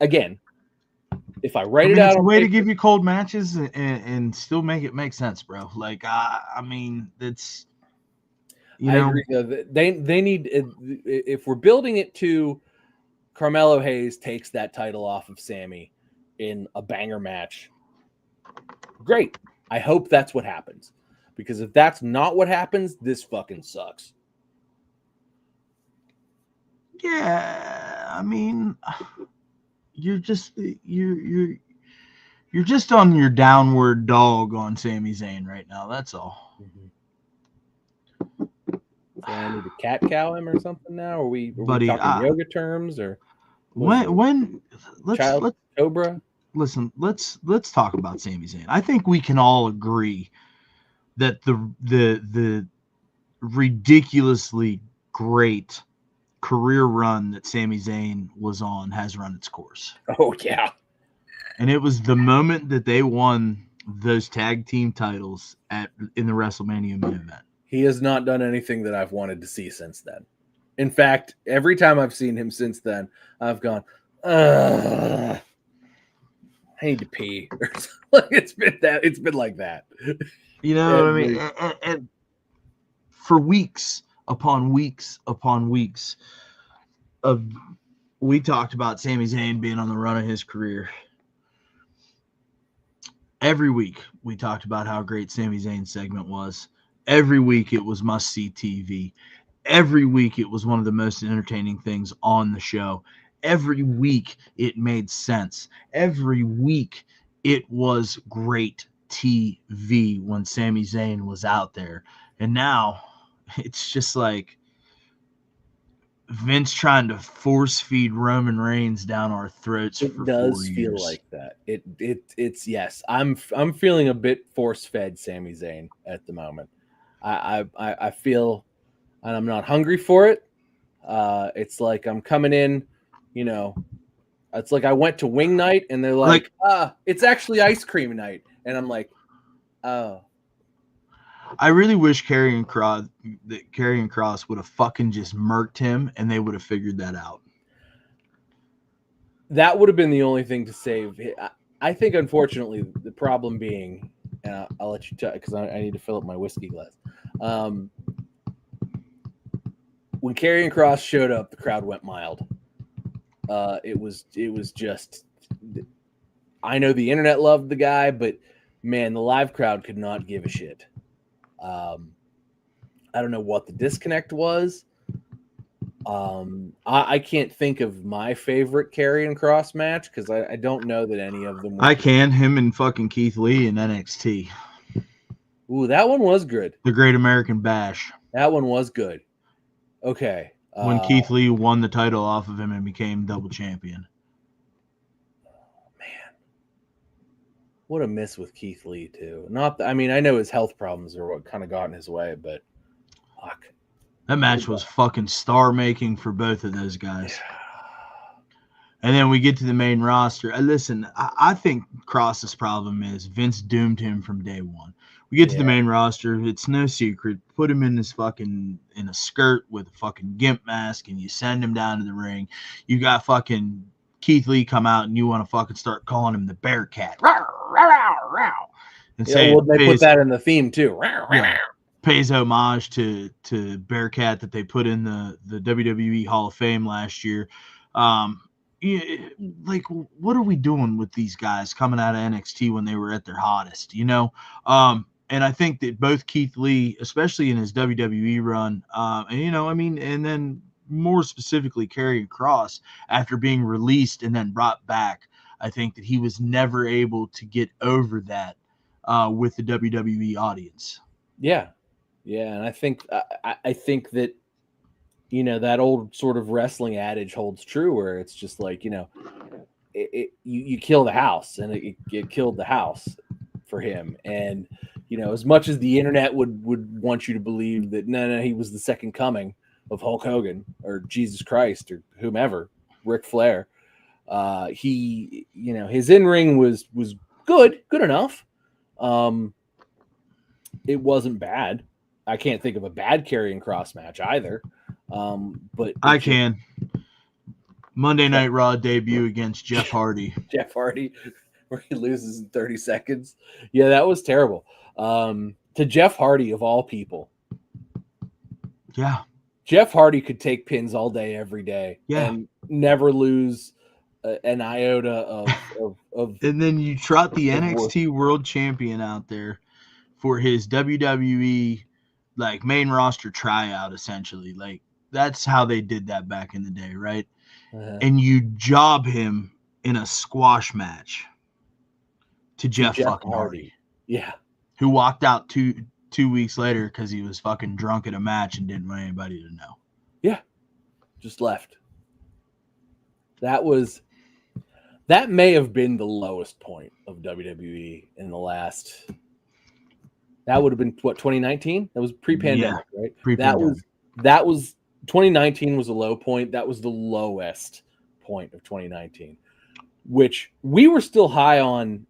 Speaker 3: again, if I write it out,
Speaker 1: it's a way to give you cold matches and still make it make sense, bro. Like, I mean, that's,
Speaker 3: I agree. They need, if we're building it to Carmelo Hayes takes that title off of Sammy in a banger match, great. I hope that's what happens, because if that's not what happens, this fucking sucks.
Speaker 1: Yeah, I mean, you're just on your downward dog on Sami Zayn right now. That's all.
Speaker 3: Mm-hmm. So I need to cat cow him or something now? Are we talking yoga terms, or
Speaker 1: let's
Speaker 3: Cobra?
Speaker 1: Listen, let's talk about Sami Zayn. I think we can all agree that the ridiculously great career run that Sami Zayn was on has run its course.
Speaker 3: Oh, yeah.
Speaker 1: And it was the moment that they won those tag team titles in the WrestleMania main event.
Speaker 3: He has not done anything that I've wanted to see since then. In fact, every time I've seen him since then, I've gone, I need to pee. It's been like that.
Speaker 1: You know what I mean? And for weeks upon weeks upon weeks we talked about Sami Zayn being on the run of his career. Every week we talked about how great Sami Zayn's segment was. Every week it was must-see TV. Every week it was one of the most entertaining things on the show. Every week it made sense. Every week it was great TV when Sami Zayn was out there. And now it's just like Vince trying to force feed Roman Reigns down our throats for 4 years. It does feel
Speaker 3: like that. It's yes. I'm feeling a bit force fed Sami Zayn at the moment. I feel, and I'm not hungry for it. It's like I'm coming in, you know. It's like I went to wing night and they're like, it's actually ice cream night, and I'm like, oh.
Speaker 1: I really wish Karrion Kross would have fucking just murked him, and they would have figured that out.
Speaker 3: That would have been the only thing to save. I think, unfortunately, the problem being, and I'll let you tell, because I need to fill up my whiskey glass. When Karrion Kross showed up, the crowd went mild. It was just. I know the internet loved the guy, but man, the live crowd could not give a shit. I don't know what the disconnect was. I can't think of my favorite Karrion Kross match because I don't know that any of them were.
Speaker 1: I can. Him and fucking Keith Lee in NXT.
Speaker 3: Ooh, that one was good.
Speaker 1: The Great American Bash.
Speaker 3: That one was good. Okay.
Speaker 1: When Keith Lee won the title off of him and became double champion.
Speaker 3: Man. What a miss with Keith Lee, too. I know his health problems are what kind of got in his way, but fuck.
Speaker 1: That match was fucking star-making for both of those guys. And then we get to the main roster. Listen, I think Cross's problem is Vince doomed him from day one. We get to the main roster. It's no secret. Put him in in a skirt with a fucking gimp mask, and you send him down to the ring. You got fucking Keith Lee come out, and you want to fucking start calling him the Bearcat. And
Speaker 3: they put that in the theme, too.
Speaker 1: Pays homage to Bearcat that they put in the WWE Hall of Fame last year. Like, what are we doing with these guys coming out of NXT when they were at their hottest, you know? And I think that both Keith Lee, especially in his WWE run, and then more specifically Karrion Kross, after being released and then brought back, I think that he was never able to get over that with the WWE audience.
Speaker 3: Yeah. Yeah, and I think that, you know, that old sort of wrestling adage holds true where it's just like, you know, you kill the house, and it killed the house for him. And, you know, as much as the internet would want you to believe that, no, he was the second coming of Hulk Hogan or Jesus Christ or whomever, Ric Flair, he, you know, his in-ring was good enough. It wasn't bad. I can't think of a bad Karrion Kross match either. But
Speaker 1: I can. Monday Night Raw debut against Jeff Hardy.
Speaker 3: Jeff Hardy, where he loses in 30 seconds. Yeah, that was terrible. To Jeff Hardy, of all people.
Speaker 1: Yeah.
Speaker 3: Jeff Hardy could take pins all day, every day.
Speaker 1: Yeah.
Speaker 3: And never lose an iota of
Speaker 1: and then you trot the NXT World Champion out there for his WWE like main roster tryout, essentially. Like, that's how they did that back in the day, right?
Speaker 3: Uh-huh.
Speaker 1: And you job him in a squash match to Jeff fucking Hardy.
Speaker 3: Yeah.
Speaker 1: Who walked out two weeks later because he was fucking drunk at a match and didn't want anybody to know.
Speaker 3: Yeah. Just left. That may have been the lowest point of WWE in the last. That would have been what, 2019? That was pre-pandemic, right?
Speaker 1: Pre-pandemic.
Speaker 3: That was 2019 was a low point. That was the lowest point of 2019, which we were still high on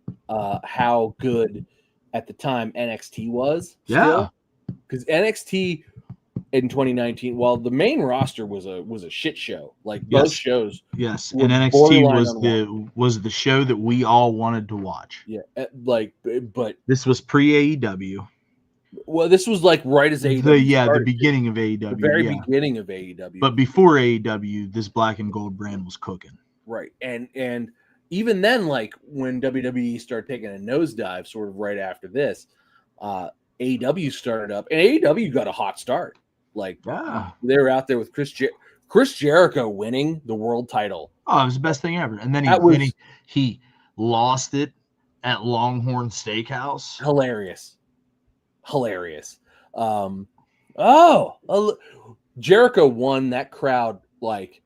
Speaker 3: how good at the time NXT was.
Speaker 1: Yeah.
Speaker 3: Because NXT in 2019, while the main roster was a shit show, like both shows.
Speaker 1: Yes,
Speaker 3: were
Speaker 1: and NXT
Speaker 3: borderline
Speaker 1: was the show that we all wanted to watch.
Speaker 3: Yeah, but
Speaker 1: This was pre AEW.
Speaker 3: Well, this was like right as AEW
Speaker 1: The beginning of AEW.
Speaker 3: The very beginning of AEW.
Speaker 1: But before AEW, this black and gold brand was cooking.
Speaker 3: Right. And even then, like when WWE started taking a nosedive sort of right after this, AEW started up, and AEW got a hot start. Like they were out there with Chris Jericho winning the world title.
Speaker 1: Oh, it was the best thing ever. And then he lost it at Longhorn Steakhouse.
Speaker 3: Hilarious. Jericho won. That crowd like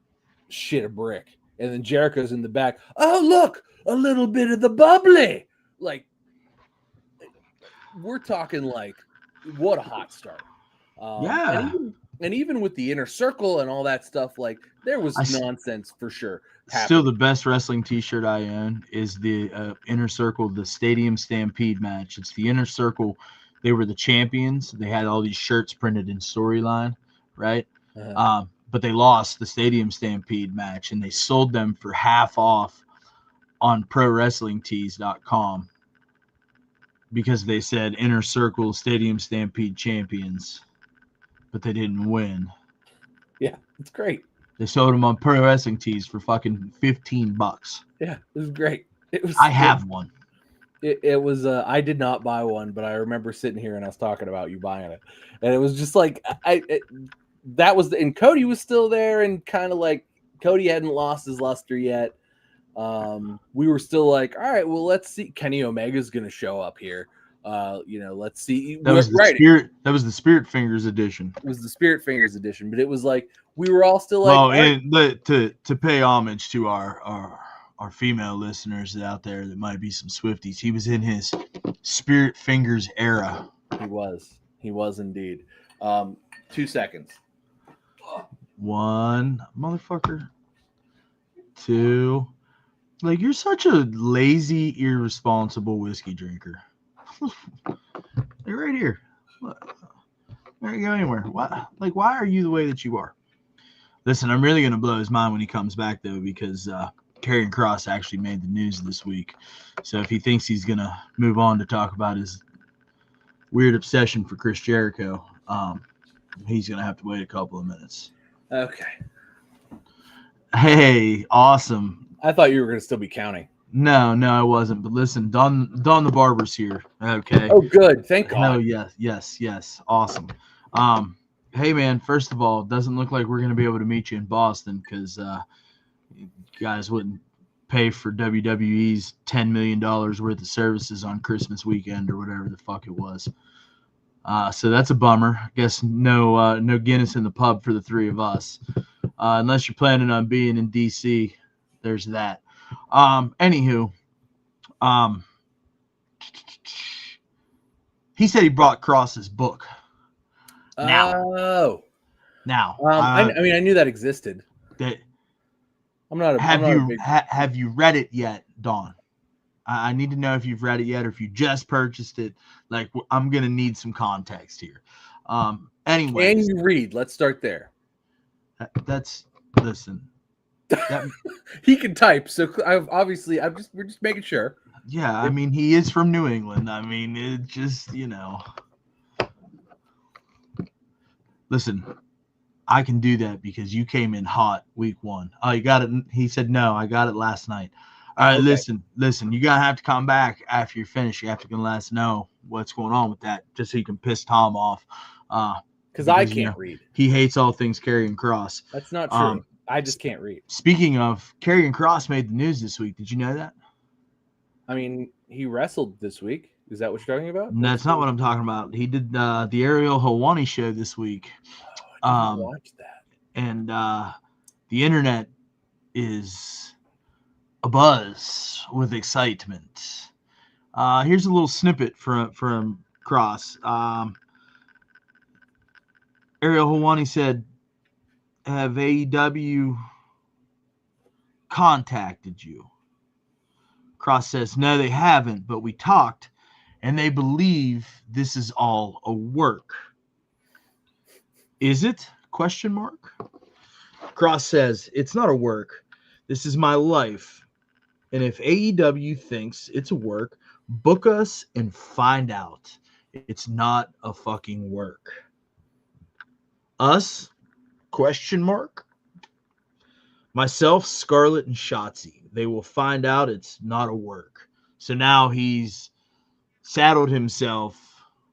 Speaker 3: shit a brick. And then Jericho's in the back. Oh, look, a little bit of the bubbly. Like, we're talking like, what a hot start. And even with the Inner Circle and all that stuff, like, there was nonsense for sure.
Speaker 1: Still, the best wrestling T-shirt I own is the Inner Circle, the Stadium Stampede match. It's the Inner Circle. They were the champions. They had all these shirts printed in storyline, right? But they lost the Stadium Stampede match, and they sold them for half off on ProWrestlingTees.com because they said Inner Circle Stadium Stampede champions, but they didn't win.
Speaker 3: Yeah, it's great.
Speaker 1: They sold them on Pro Wrestling Tees for fucking $15.
Speaker 3: Yeah, it was great.
Speaker 1: I have one.
Speaker 3: It was I did not buy one, but I remember sitting here and I was talking about you buying it, and it was just like that was and Cody was still there, and kind of like Cody hadn't lost his luster yet. We were still like, all right, well, let's see. Kenny Omega's going to show up here. Let's see.
Speaker 1: That was the Spirit. That was the Spirit Fingers edition.
Speaker 3: It was the Spirit Fingers edition, but it was like we were all still like,
Speaker 1: well, to pay homage to our female listeners out there that might be some Swifties, he was in his Spirit Fingers era.
Speaker 3: He was indeed. 2 seconds.
Speaker 1: 1, motherfucker. 2. Like, you're such a lazy, irresponsible whiskey drinker. They're right here. There you go anywhere. Why are you the way that you are? Listen, I'm really going to blow his mind when he comes back, though, because Karrion Kross actually made the news this week. So if he thinks he's going to move on to talk about his weird obsession for Chris Jericho, he's going to have to wait a couple of minutes.
Speaker 3: Okay.
Speaker 1: Hey, awesome.
Speaker 3: I thought you were going to still be counting.
Speaker 1: No, I wasn't. But listen, Don the Barber's here. Okay.
Speaker 3: Oh, good. Thank God.
Speaker 1: Oh, yes. Awesome. Hey, man, first of all, it doesn't look like we're going to be able to meet you in Boston because you guys wouldn't pay for WWE's $10 million worth of services on Christmas weekend or whatever the fuck it was. So that's a bummer. I guess no Guinness in the pub for the three of us. Unless you're planning on being in D.C., there's that. Anywho, he said he brought Cross's book. Now,
Speaker 3: I mean, I knew that existed.
Speaker 1: Have you read it yet, Dawn? I need to know if you've read it yet or if you just purchased it. Like, I'm gonna need some context here. Anyway,
Speaker 3: can you read? Let's start there.
Speaker 1: Listen.
Speaker 3: He can type, so we're just making sure.
Speaker 1: Yeah, I mean, he is from New England. I mean, it just, Listen, I can do that because you came in hot week 1. Oh, you got it. He said, no, I got it last night. All right, okay. Listen, you're going to have to come back after you're finished. You have to let us know what's going on with that just so you can piss Tom off.
Speaker 3: Because I can't read.
Speaker 1: He hates all things Karrion Kross.
Speaker 3: That's not true. I just can't read.
Speaker 1: Speaking of, Karrion Kross made the news this week. Did you know that?
Speaker 3: I mean, he wrestled this week. Is that what you're talking about?
Speaker 1: No, that's not what I'm talking about. He did the Ariel Helwani show this week.
Speaker 3: Oh, I didn't watch that.
Speaker 1: And the internet is abuzz with excitement. Here's a little snippet from Kross. Ariel Helwani said, have AEW contacted you? Cross says, no, they haven't, but we talked, and they believe this is all a work. Is it? Question mark. Cross says, it's not a work. This is my life. And if AEW thinks it's a work, book us and find out. It's not a fucking work. Us? Question mark. Myself, Scarlett, and Shotzi. They will find out it's not a work. So now he's saddled himself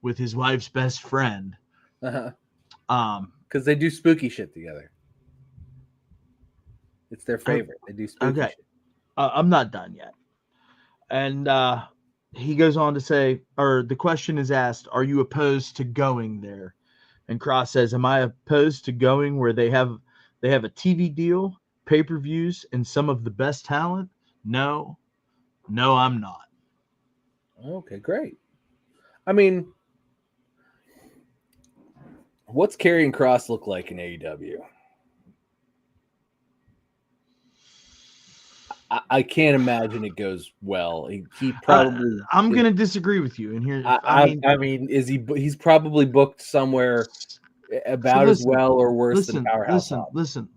Speaker 1: with his wife's best friend.
Speaker 3: Because they do spooky shit together. It's their favorite. They do spooky shit.
Speaker 1: I'm not done yet. And he goes on to say, or the question is asked, are you opposed to going there? And Cross says, am I opposed to going where they have a TV deal, pay-per-views, and some of the best talent? No, I'm not.
Speaker 3: Okay, great. I mean, what's Karrion Kross look like in AEW? I can't imagine it goes well. He probably.
Speaker 1: I'm gonna disagree with you. And here,
Speaker 3: I mean, is he? He's probably booked somewhere about as well or worse than Powerhouse.
Speaker 1: Listen.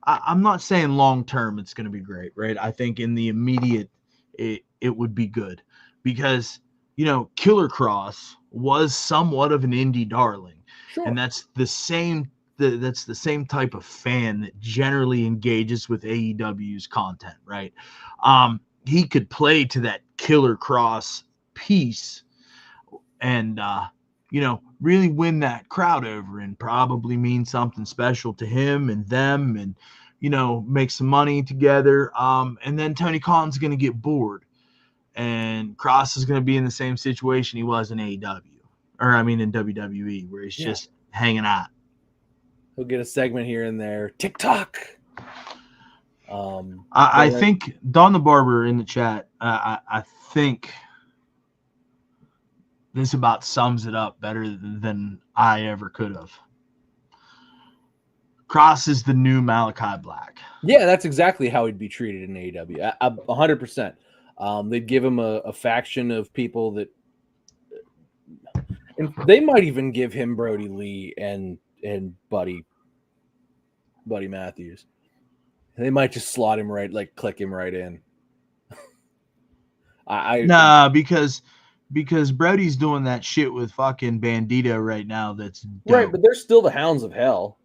Speaker 1: I'm not saying long term it's gonna be great, right? I think in the immediate it would be good because Killer Kross was somewhat of an indie darling,
Speaker 3: sure.
Speaker 1: And that's the same type of fan that generally engages with AEW's content, right? He could play to that Killer Kross piece and really win that crowd over and probably mean something special to him and them and make some money together. And then Tony Khan's going to get bored and Kross is going to be in the same situation he was in AEW, or I mean in WWE, where he's just hanging out.
Speaker 3: He'll get a segment here and there. TikTok.
Speaker 1: I think Don the Barber in the chat. I think this about sums it up better than I ever could have. Kross is the new Malachi Black.
Speaker 3: Yeah, that's exactly how he'd be treated in AEW. 100%. They'd give him a faction of people that, and they might even give him Brody Lee and Buddy Matthews. They might just slot him right, like click him right in.
Speaker 1: Because Brody's doing that shit with fucking Bandito right now. That's dope.
Speaker 3: Right, but they're still the Hounds of Hell.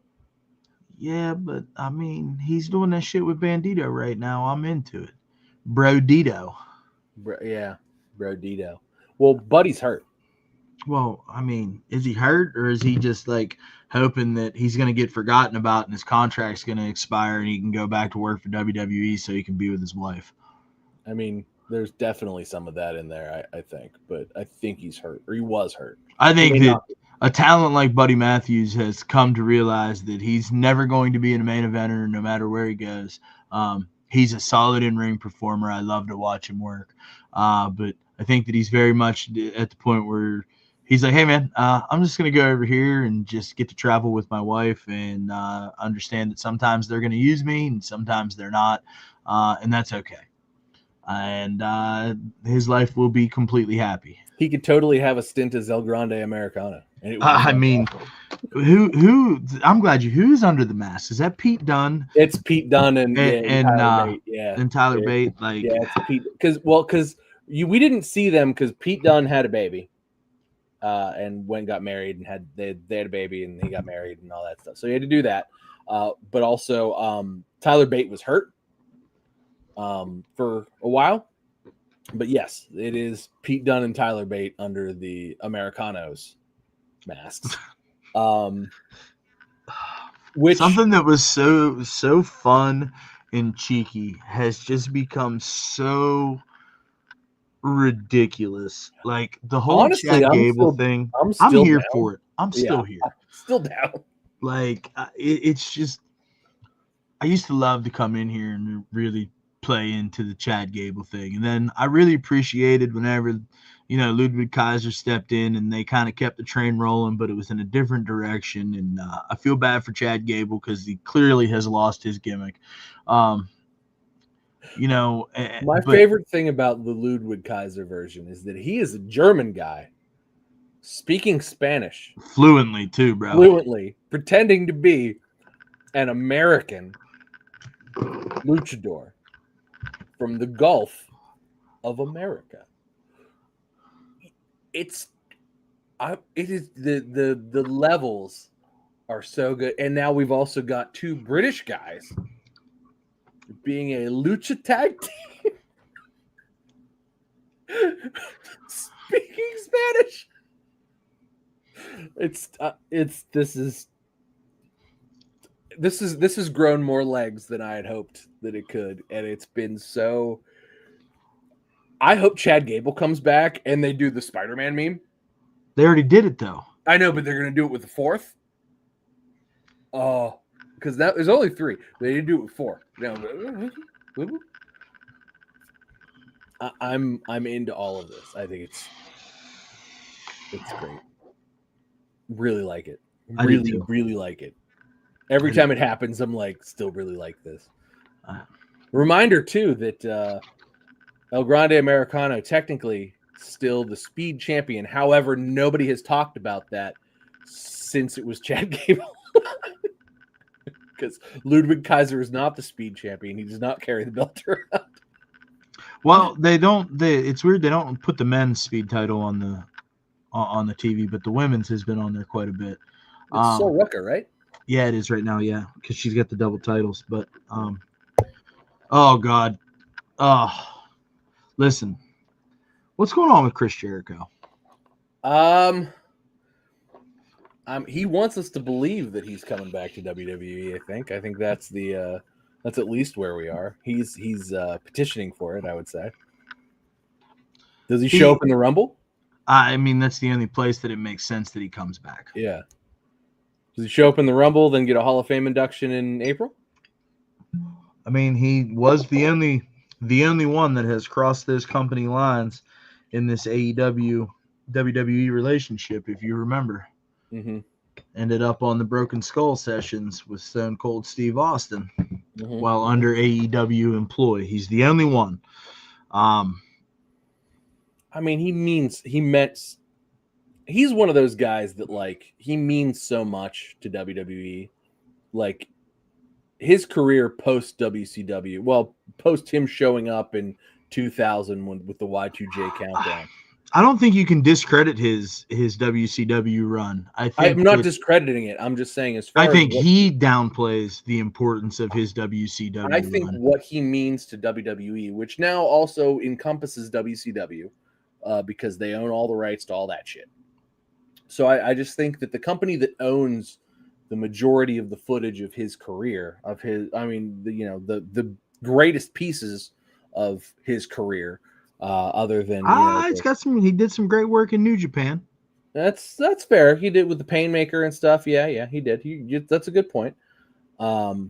Speaker 1: Yeah, but I mean, he's doing that shit with Bandito right now. I'm into it, Brodito.
Speaker 3: Brodito. Well, Buddy's hurt.
Speaker 1: Well, I mean, is he hurt or is he just like hoping that he's going to get forgotten about and his contract's going to expire and he can go back to work for WWE so he can be with his wife?
Speaker 3: I mean, there's definitely some of that in there, I think. But I think he's hurt, or he was hurt.
Speaker 1: I think that a talent like Buddy Matthews has come to realize that he's never going to be in a main eventer no matter where he goes. He's a solid in-ring performer. I love to watch him work. But I think that he's very much at the point where he's like, hey, man, I'm just going to go over here and just get to travel with my wife and understand that sometimes they're going to use me and sometimes they're not, and that's okay. And his life will be completely happy.
Speaker 3: He could totally have a stint as El Grande Americana.
Speaker 1: I mean, who? I'm glad who's under the mask? Is that Pete Dunne?
Speaker 3: It's Pete Dunne and Tyler Bate. Yeah,
Speaker 1: and Tyler Bate. Like,
Speaker 3: yeah, it's Pete. Because we didn't see them because Pete Dunne had a baby, and went and got married and they had a baby and he got married and all that stuff. So he had to do that. But also, Tyler Bate was hurt for a while. But yes, it is Pete Dunne and Tyler Bate under the Americanos masks. Which
Speaker 1: something that was so fun and cheeky has just become so ridiculous. Like the whole
Speaker 3: honestly,
Speaker 1: Chad Gable thing. I'm here for it. I'm still here.
Speaker 3: I'm still down.
Speaker 1: Like it's just, I used to love to come in here and really play into the Chad Gable thing, and then I really appreciated whenever Ludwig Kaiser stepped in and they kind of kept the train rolling, but it was in a different direction. And I feel bad for Chad Gable because he clearly has lost his gimmick.
Speaker 3: My
Speaker 1: But
Speaker 3: favorite thing about the Ludwig Kaiser version is that he is a German guy speaking Spanish
Speaker 1: fluently too, bro.
Speaker 3: fluently, pretending to be an American luchador from the Gulf of America. It is the levels are so good, and now we've also got two British guys being a lucha tag team speaking Spanish. This has grown more legs than I had hoped that it could, and it's been so. I hope Chad Gable comes back and they do the Spider-Man meme.
Speaker 1: They already did it though.
Speaker 3: I know, but they're going to do it with the fourth. Oh, because there's only three. They didn't do it with four. I'm into all of this. I think it's great. Really like it. Really like it. Every time it happens, I'm like, still really like this. Reminder too that El Grande Americano technically still the speed champion. However, nobody has talked about that since it was Chad Gable. Because Ludwig Kaiser is not the speed champion. He does not carry the belt around.
Speaker 1: Well, they don't. It's weird they don't put the men's speed title on the TV, but the women's has been on there quite a bit.
Speaker 3: It's Sol Rucker, right?
Speaker 1: Yeah, it is right now. Yeah, because she's got the double titles. But oh god, listen, what's going on with Chris Jericho?
Speaker 3: He wants us to believe that he's coming back to WWE. I think that's that's at least where we are. He's petitioning for it, I would say. Does he show up in the Rumble?
Speaker 1: I mean, that's the only place that it makes sense that he comes back.
Speaker 3: Yeah. Does he show up in the Rumble, then get a Hall of Fame induction in April?
Speaker 1: I mean, he was the only one that has crossed those company lines in this AEW WWE relationship, if you remember.
Speaker 3: Mm-hmm.
Speaker 1: Ended up on the Broken Skull sessions with Stone Cold Steve Austin while under AEW employ. He's the only one.
Speaker 3: I mean, he's one of those guys that, like, he means so much to WWE. Like, his career post WCW, well, post him showing up in 2000 with the Y2J countdown.
Speaker 1: I don't think you can discredit his WCW run.
Speaker 3: I'm not discrediting it. I'm just saying,
Speaker 1: he downplays the importance of his WCW.
Speaker 3: I think what he means to WWE, which now also encompasses WCW, because they own all the rights to all that shit. So I just think that the company that owns the majority of the footage of his career, the greatest pieces of his career. Other than
Speaker 1: he did some great work in New Japan.
Speaker 3: That's fair. He did with the Painmaker and stuff. Yeah, he did. That's a good point. But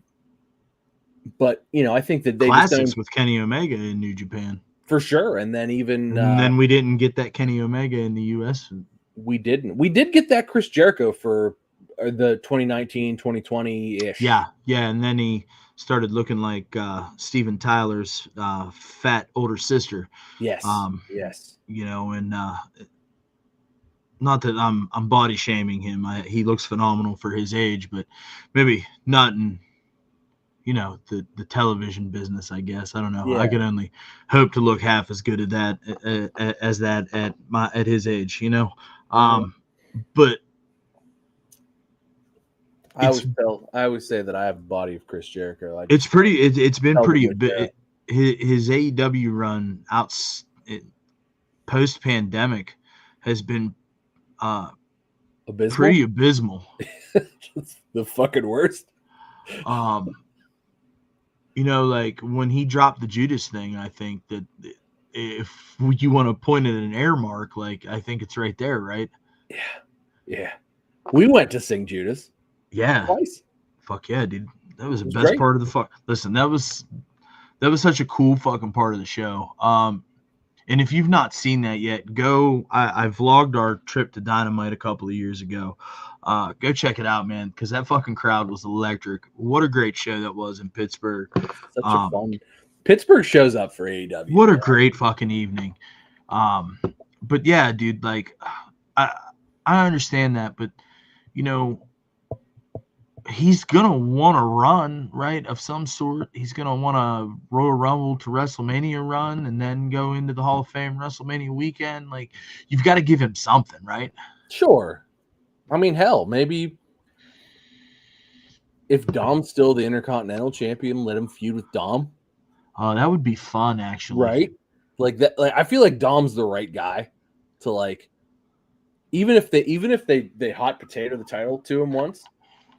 Speaker 3: I think that they
Speaker 1: classics with Kenny Omega in New Japan
Speaker 3: for sure. And then
Speaker 1: then we didn't get that Kenny Omega in the US.
Speaker 3: We didn't. We did get that Chris Jericho for the 2019, 2020-ish.
Speaker 1: Yeah, and then he started looking like Steven Tyler's fat older sister.
Speaker 3: Yes. Yes.
Speaker 1: And not that I'm body shaming him. He looks phenomenal for his age, but maybe not in the television business, I guess. I don't know. Yeah. I can only hope to look half as good at that as that at his age, but
Speaker 3: I always say that I have a body of Chris Jericho.
Speaker 1: It's been pretty big. His AEW run post pandemic has been pretty abysmal.
Speaker 3: It's the fucking worst.
Speaker 1: Like when he dropped the Judas thing, I think that if you want to point at an air mark, like I think it's right there, right?
Speaker 3: Yeah. We went to sing Judas.
Speaker 1: Yeah.
Speaker 3: Twice.
Speaker 1: Fuck yeah, dude. That was the best part of the fuck. Listen, that was such a cool fucking part of the show. And if you've not seen that yet, go. I vlogged our trip to Dynamite a couple of years ago. Go check it out, man, because that fucking crowd was electric. What a great show that was in Pittsburgh.
Speaker 3: Such a fun. Pittsburgh shows up for AEW.
Speaker 1: What a great fucking evening. But yeah, dude, like I understand that, but you know, he's gonna want to run, right, of some sort. He's gonna want to Royal Rumble to WrestleMania run, and then go into the Hall of Fame WrestleMania weekend. Like, you've got to give him something, right?
Speaker 3: Sure. I mean, hell, maybe if Dom's still the Intercontinental Champion, let him feud with Dom.
Speaker 1: Oh, that would be fun, actually.
Speaker 3: Right? Like that. Like, I feel like Dom's the right guy to, like, even if they hot potato the title to him once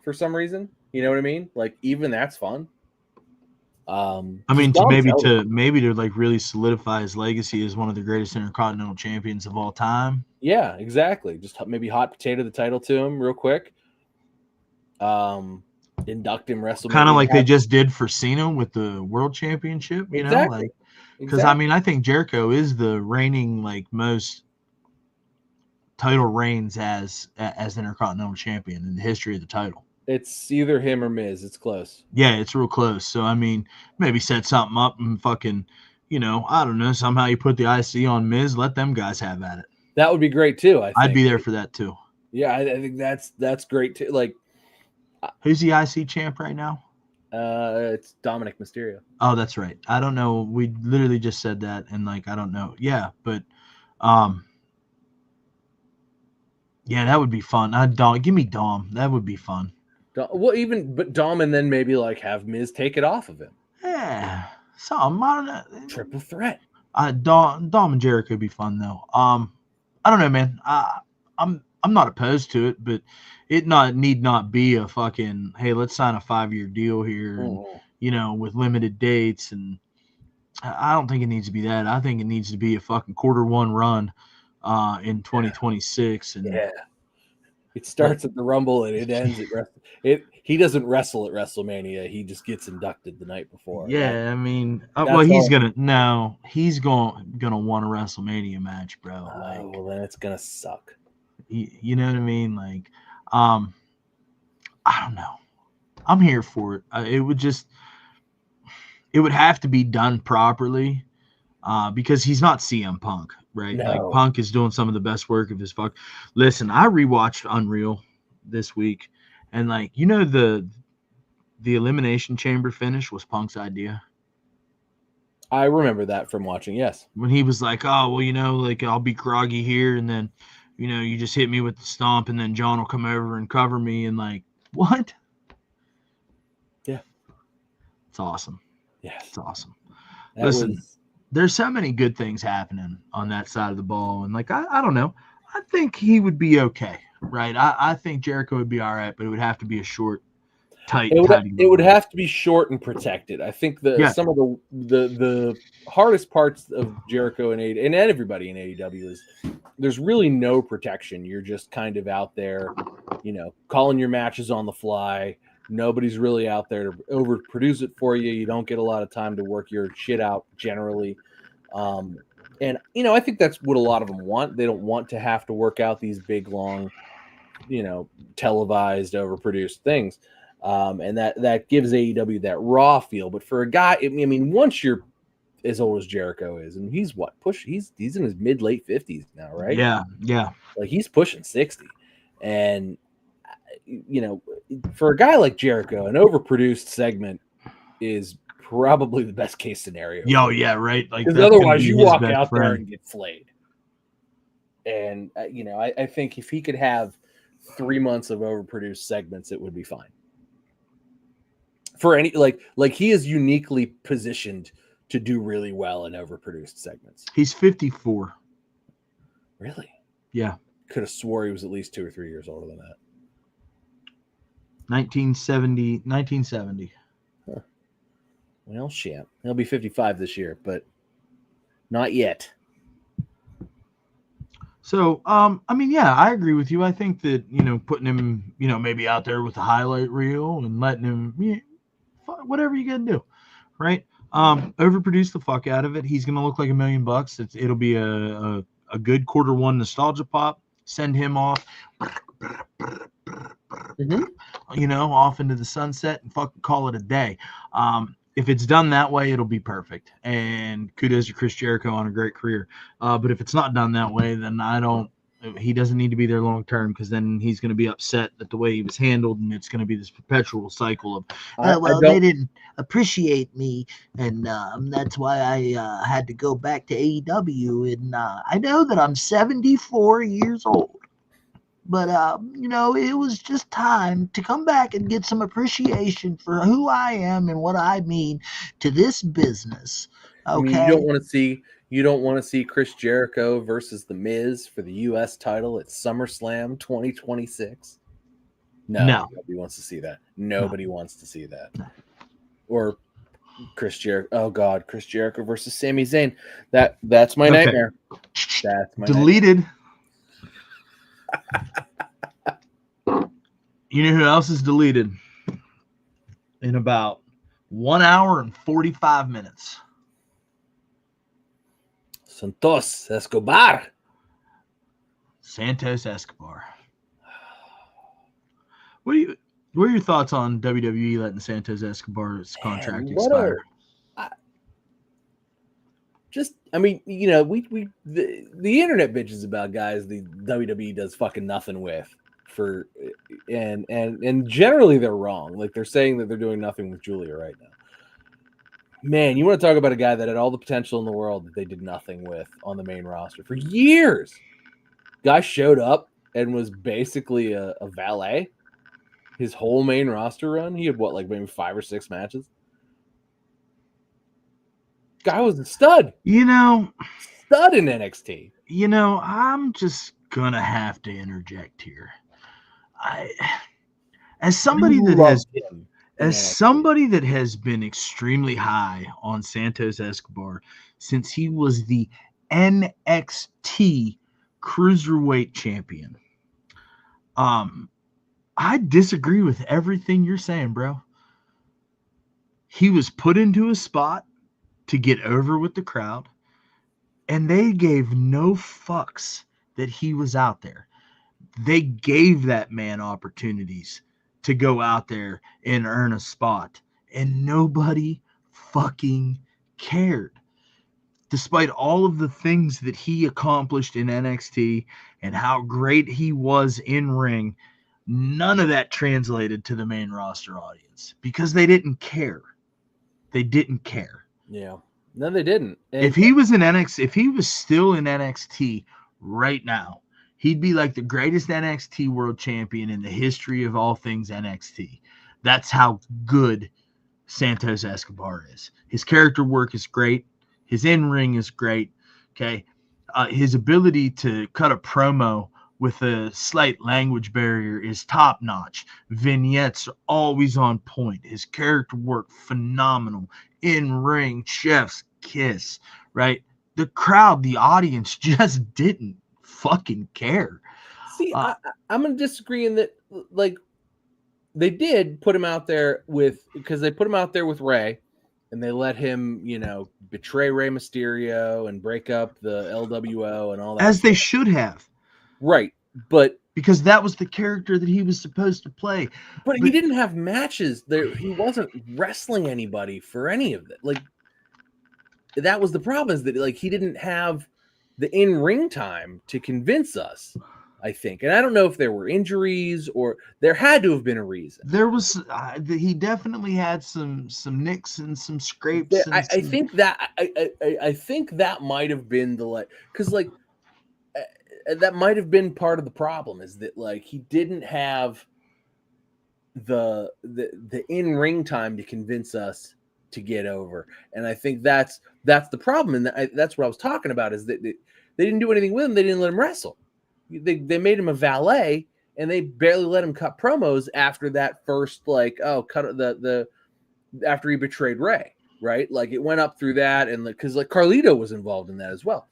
Speaker 3: for some reason, you know what I mean? Like, even that's fun.
Speaker 1: I mean, to like really solidify his legacy as one of the greatest Intercontinental Champions of all time.
Speaker 3: Yeah, exactly. Just maybe hot potato the title to him real quick. Induct him WrestleMania.
Speaker 1: Kind of like they just did for Cena with the World Championship, you know? Like, because I mean, I think Jericho is the reigning, like, most title reigns as Intercontinental Champion in the history of the title.
Speaker 3: It's either him or Miz. It's close.
Speaker 1: Yeah, it's real close. So, I mean, maybe set something up and fucking, you know, I don't know, somehow you put the IC on Miz, let them guys have at it.
Speaker 3: That would be great, too, I think.
Speaker 1: I'd be there for that, too.
Speaker 3: Yeah, I think that's great, too. Like,
Speaker 1: who's the IC champ right now?
Speaker 3: It's Dominic Mysterio.
Speaker 1: Oh, that's right. I don't know. We literally just said that, and, like, I don't know. Yeah, but, yeah, that would be fun. Give me Dom. That would be fun.
Speaker 3: Well, but Dom, and then maybe like have Miz take it off of him.
Speaker 1: Yeah, something. I don't know.
Speaker 3: Triple threat.
Speaker 1: Dom and Jericho would be fun though. I don't know, man. I'm not opposed to it, but it need not be a fucking, hey, let's sign a 5-year deal here, and, you know, with limited dates. And I don't think it needs to be that. I think it needs to be a fucking Q1 run in 2026. And
Speaker 3: yeah. It starts at the Rumble and it ends at he doesn't wrestle at WrestleMania. He just gets inducted the night before.
Speaker 1: Yeah, I mean, well, he's gonna want a WrestleMania match, bro. Like,
Speaker 3: well, then it's gonna suck.
Speaker 1: You know what I mean? Like, I don't know. I'm here for it. It would have to be done properly, because he's not CM Punk. Right,
Speaker 3: no.
Speaker 1: Like, Punk is doing some of the best work of his fuck. Listen, I rewatched Unreal this week, and, like, you know, the Elimination Chamber finish was Punk's idea.
Speaker 3: I remember that from watching. Yes,
Speaker 1: when he was like, "Oh, well, you know, like, I'll be groggy here, and then, you know, you just hit me with the stomp, and then John will come over and cover me," and, like, what?
Speaker 3: Yeah,
Speaker 1: it's awesome.
Speaker 3: Yes,
Speaker 1: it's awesome. Listen. There's so many good things happening on that side of the ball. And, like, I don't know. I think he would be okay, right? I think Jericho would be all right, but it would have to be a short, tight.
Speaker 3: It would have to be short and protected. I think some of the hardest parts of Jericho and everybody in AEW is there's really no protection. You're just kind of out there, you know, calling your matches on the fly. Nobody's really out there to overproduce it for you. You don't get a lot of time to work your shit out generally. And, you know, I think that's what a lot of them want. They don't want to have to work out these big, long, you know, televised, overproduced things. And that gives AEW that raw feel. But for a guy, I mean, once you're as old as Jericho is, and he's he's in his late 50s now, right?
Speaker 1: Yeah. Yeah.
Speaker 3: Like, he's pushing 60. And, you know, for a guy like Jericho, an overproduced segment is probably the best case scenario.
Speaker 1: Yo, yeah, right. Like,
Speaker 3: because otherwise you walk out there and get flayed. And you know, I think if he could have 3 months of overproduced segments, it would be fine. For any like he is uniquely positioned to do really well in overproduced segments.
Speaker 1: He's 54.
Speaker 3: Really?
Speaker 1: Yeah.
Speaker 3: Could have swore he was at least 2 or 3 years older than that.
Speaker 1: 1970.
Speaker 3: Huh. Well, shit. He'll be 55 this year, but not yet.
Speaker 1: So, I mean, yeah, I agree with you. I think that, you know, putting him, you know, maybe out there with the highlight reel and letting him, whatever you got to do, right? Overproduce the fuck out of it. He's gonna look like $1,000,000. It'll be a good quarter 1 nostalgia pop. Send him off, off into the sunset and fucking call it a day. If it's done that way, it'll be perfect. And kudos to Chris Jericho on a great career. But if it's not done that way, then he doesn't need to be there long term, because then he's going to be upset at the way he was handled, and it's going to be this perpetual cycle of, they didn't appreciate me, and that's why I had to go back to AEW. And I know that I'm 74 years old, but it was just time to come back and get some appreciation for who I am and what I mean to this business. Okay.
Speaker 3: I mean, you don't want to see Chris Jericho versus The Miz for the U.S. title at SummerSlam 2026. No. Nobody wants to see that. Nobody wants to see that. Or Chris Jericho. Oh God, Chris Jericho versus Sami Zayn. That's my nightmare. That's my
Speaker 1: deleted. You know who else is deleted? In about 1 hour and 45 minutes.
Speaker 3: Santos Escobar.
Speaker 1: What are your thoughts on WWE letting Santos Escobar's contract expire?
Speaker 3: The internet bitches about guys the WWE does fucking nothing with, and generally they're wrong. Like, they're saying that they're doing nothing with Julia right now. Man, you want to talk about a guy that had all the potential in the world that they did nothing with on the main roster for years. Guy showed up and was basically a valet. His whole main roster run, he had maybe 5 or 6 matches. Guy was a stud. Stud in NXT.
Speaker 1: I'm just gonna have to interject here. As somebody that has been extremely high on Santos Escobar since he was the NXT Cruiserweight Champion, I disagree with everything you're saying, bro. He was put into a spot to get over with the crowd, and they gave no fucks that he was out there. They gave that man opportunities to go out there and earn a spot, and nobody fucking cared. Despite all of the things that he accomplished in NXT and how great he was in ring, none of that translated to the main roster audience because they didn't care. They didn't care.
Speaker 3: Yeah. No, they didn't.
Speaker 1: If he was still in NXT right now, he'd be like the greatest NXT world champion in the history of all things NXT. That's how good Santos Escobar is. His character work is great. His in-ring is great. Okay. His ability to cut a promo with a slight language barrier is top-notch. Vignettes are always on point. His character work, phenomenal. In-ring, chef's kiss, right? The crowd, the audience just didn't fucking care.
Speaker 3: See, I'm going to disagree in that, they did put him out there because they put him out there with Rey, and they let him, betray Rey Mysterio and break up the LWO and all that.
Speaker 1: As they should have.
Speaker 3: Right, but
Speaker 1: because that was the character that he was supposed to play.
Speaker 3: But he didn't have matches there. He wasn't wrestling anybody for any of it. That was the problem, is that he didn't have the in-ring time to convince us, I think. And I don't know if there were injuries or there had to have been a reason.
Speaker 1: There was he definitely had some nicks and some scrapes.
Speaker 3: I think that might have been because that might have been part of the problem, is that he didn't have the in-ring time to convince us to get over. And I think that's the problem. And that's what I was talking about, is that they didn't do anything with him. They didn't let him wrestle. They made him a valet, and they barely let him cut promos after that first, after he betrayed Rey, right? It went up through that. And because Carlito was involved in that as well.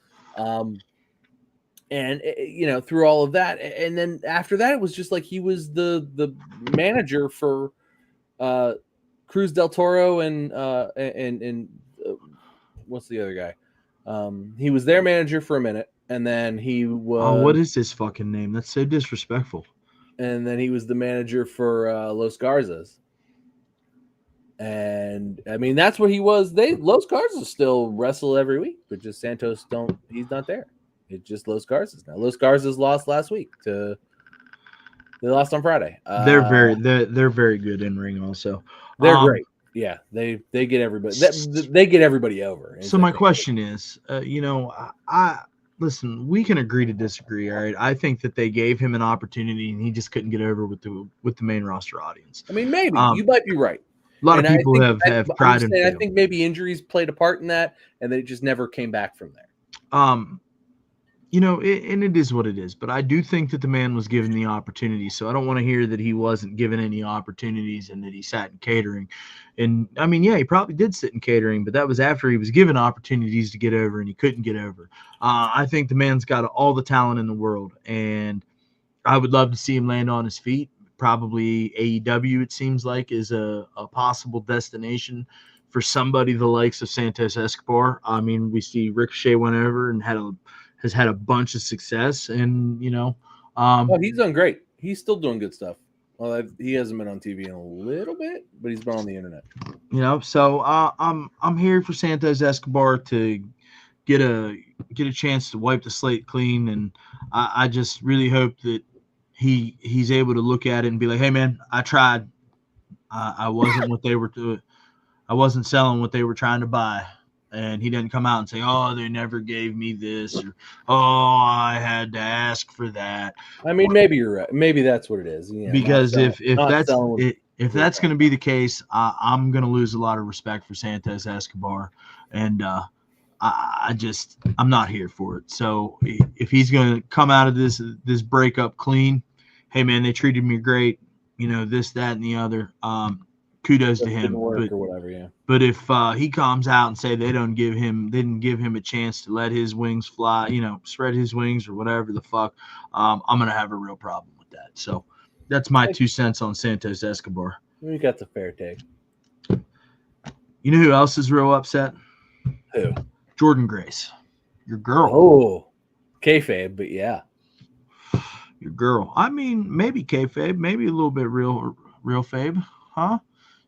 Speaker 3: And through all of that, and then after that, it was just he was the manager for Cruz del Toro and what's the other guy? He was their manager for a minute, and then he was.
Speaker 1: Oh, what is his fucking name? That's so disrespectful.
Speaker 3: And then he was the manager for Los Garzas. And I mean, that's what he was. Los Garzas still wrestle every week, but just Santos don't. He's not there. It's just Los Garzas now. Los Garzas lost last week to. They lost on Friday.
Speaker 1: They're very good in ring. Also,
Speaker 3: they're great. Yeah, they get everybody. They get everybody over.
Speaker 1: So my question is, I listen. We can agree to disagree. All right. I think that they gave him an opportunity and he just couldn't get over with the main roster audience.
Speaker 3: I mean, maybe you might be right.
Speaker 1: A lot of people have pride in.
Speaker 3: I think maybe injuries played a part in that, and they just never came back from there.
Speaker 1: And it is what it is. But I do think that the man was given the opportunity. So I don't want to hear that he wasn't given any opportunities and that he sat in catering. And I mean, yeah, he probably did sit in catering, but that was after he was given opportunities to get over and he couldn't get over. I think the man's got all the talent in the world, and I would love to see him land on his feet. Probably AEW, it seems like, is a possible destination for somebody the likes of Santos Escobar. I mean, we see Ricochet went over and has had a bunch of success, and
Speaker 3: he's done great. He's still doing good stuff. Well, he hasn't been on TV in a little bit, but he's been on the internet.
Speaker 1: So I'm here for Santos Escobar to get a chance to wipe the slate clean, and I just really hope that he's able to look at it and be like, hey man, I tried. I wasn't what they were doing. I wasn't selling what they were trying to buy. And he didn't come out and say, oh, they never gave me this, or oh, I had to ask for that.
Speaker 3: I mean, maybe you're right. Maybe that's what it is.
Speaker 1: Because if that's going to be the case, I'm going to lose a lot of respect for Santos Escobar, and I'm not here for it. So if he's going to come out of this breakup clean, hey man, they treated me great, this, that, and the other. Kudos to him. But if he comes out and say they didn't give him a chance to let his wings fly, spread his wings or whatever the fuck, I'm gonna have a real problem with that. So that's my 2 cents on Santos Escobar.
Speaker 3: You got the fair take.
Speaker 1: You know who else is real upset?
Speaker 3: Who?
Speaker 1: Jordan Grace, your girl.
Speaker 3: Oh, kayfabe, but yeah,
Speaker 1: your girl. I mean, maybe kayfabe, maybe a little bit real fabe, huh?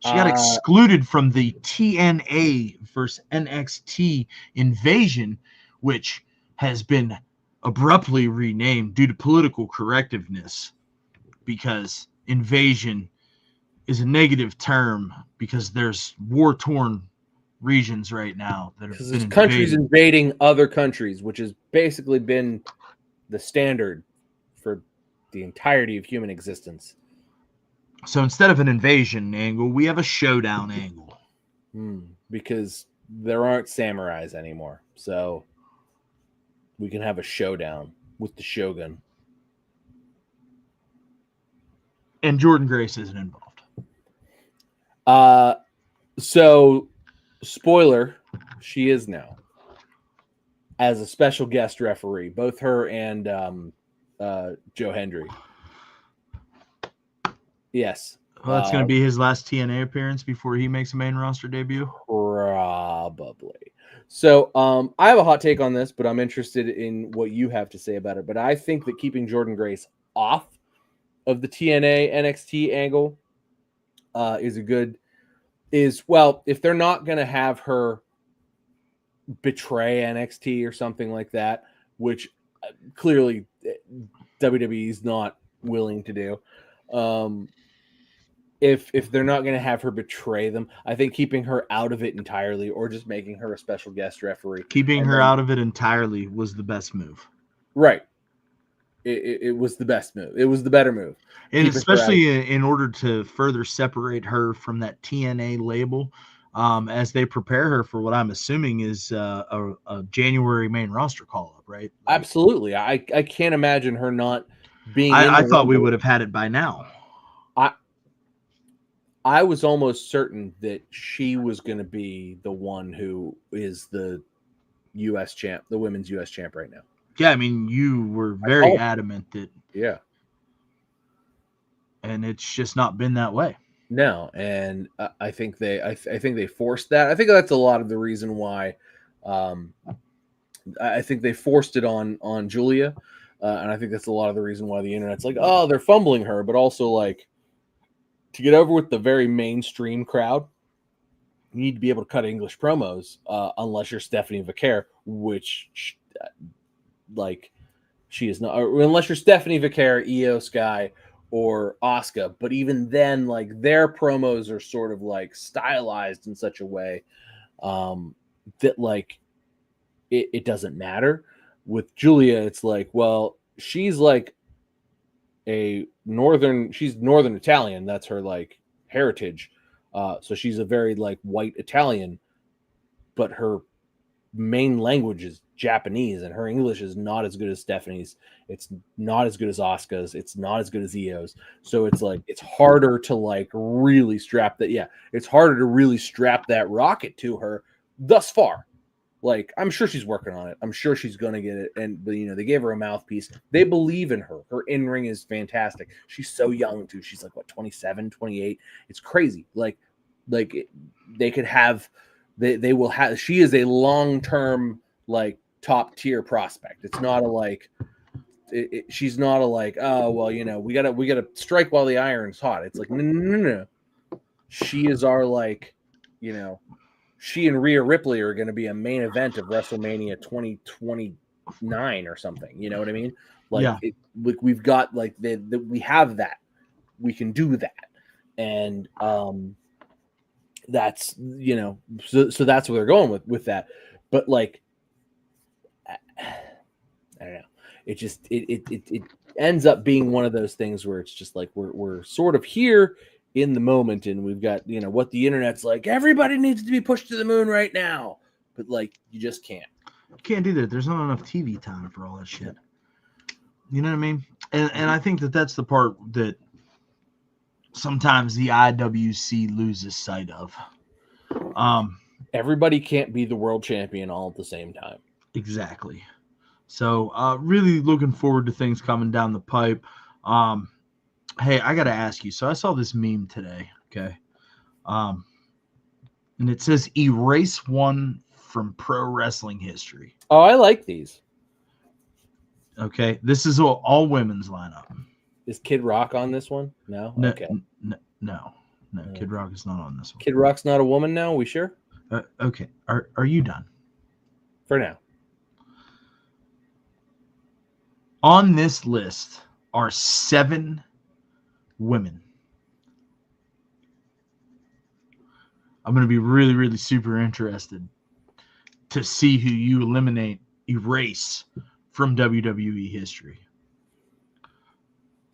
Speaker 1: She got excluded from the TNA versus NXT Invasion, which has been abruptly renamed due to political correctiveness, because invasion is a negative term because there's war-torn regions right now that have been
Speaker 3: countries invading other countries, which has basically been the standard for the entirety of human existence.
Speaker 1: So instead of an invasion angle, we have a showdown angle.
Speaker 3: Because there aren't samurais anymore. So we can have a showdown with the Shogun.
Speaker 1: And Jordan Grace isn't involved.
Speaker 3: So, spoiler, she is now. As a special guest referee. Both her and Joe Hendry. Yes.
Speaker 1: Well, that's going to be his last TNA appearance before he makes a main roster debut?
Speaker 3: Probably. So I have a hot take on this, but I'm interested in what you have to say about it. But I think that keeping Jordan Grace off of the TNA NXT angle if they're not going to have her betray NXT or something like that, which clearly WWE is not willing to do. If they're not going to have her betray them, I think keeping her out of it entirely, or just making her a special guest referee.
Speaker 1: Keeping her out of it entirely was the best move.
Speaker 3: Right. It was the best move. It was the better move.
Speaker 1: And especially in order to further separate her from that TNA label, as they prepare her for what I'm assuming is a January main roster call-up, right?
Speaker 3: Absolutely. I can't imagine her not being
Speaker 1: I thought we would have had it by now.
Speaker 3: I was almost certain that she was going to be the one who is the U.S. champ, the women's U.S. champ right now.
Speaker 1: Yeah, I mean, you were very adamant that.
Speaker 3: Yeah.
Speaker 1: And it's just not been that way.
Speaker 3: No, and I think they forced that. I think that's a lot of the reason why I think they forced it on Julia, and I think that's a lot of the reason why the internet's like, oh, they're fumbling her, but also like to get over with the very mainstream crowd, you need to be able to cut English promos, unless you're Stephanie Vicaire, which like she is not, or unless you're Stephanie Vicaire, Io Sky, or Asuka. But even then, like their promos are sort of like stylized in such a way that like it doesn't matter. With Julia, it's like, well, she's like she's Northern Italian. That's her like heritage. So she's a very like white Italian, but her main language is Japanese, and her English is not as good as Stephanie's. It's not as good as Asuka's. It's not as good as Io's. So it's like it's harder to like really strap that. Yeah, it's harder to really strap that rocket to her thus far. Like, I'm sure she's working on it. I'm sure she's going to get it. And, they gave her a mouthpiece. They believe in her. Her in-ring is fantastic. She's so young, too. She's like, 27, 28. It's crazy. They could have, they will have, she is a long-term, like, top-tier prospect. It's not a, like, she's not a, like, oh, well, we gotta strike while the iron's hot. It's like, no. She is our, like, she and Rhea Ripley are going to be a main event of WrestleMania 2029 or something. You know what I mean? Like, we've got like we have that. We can do that, and that's so that's what they're going with that. But like, I don't know. It just it ends up being one of those things where it's just like we're sort of here in the moment, and we've got what the internet's like, everybody needs to be pushed to the moon right now, but like you just can't
Speaker 1: do that. There's not enough TV time for all that shit. You know what I mean? And I think that's the part that sometimes the IWC loses sight of.
Speaker 3: Everybody can't be the world champion all at the same time.
Speaker 1: Exactly. So really looking forward to things coming down the pipe. Hey, I got to ask you. So I saw this meme today, okay? And it says, erase one from pro wrestling history.
Speaker 3: Oh, I like these.
Speaker 1: Okay. This is all women's lineup.
Speaker 3: Is Kid Rock on this one? No? Okay.
Speaker 1: No. Kid Rock is not on this one.
Speaker 3: Kid Rock's not a woman now? We sure?
Speaker 1: Okay. Are you done?
Speaker 3: For now.
Speaker 1: On this list are 7 women. I'm going to be really, really super interested to see who you erase from WWE history.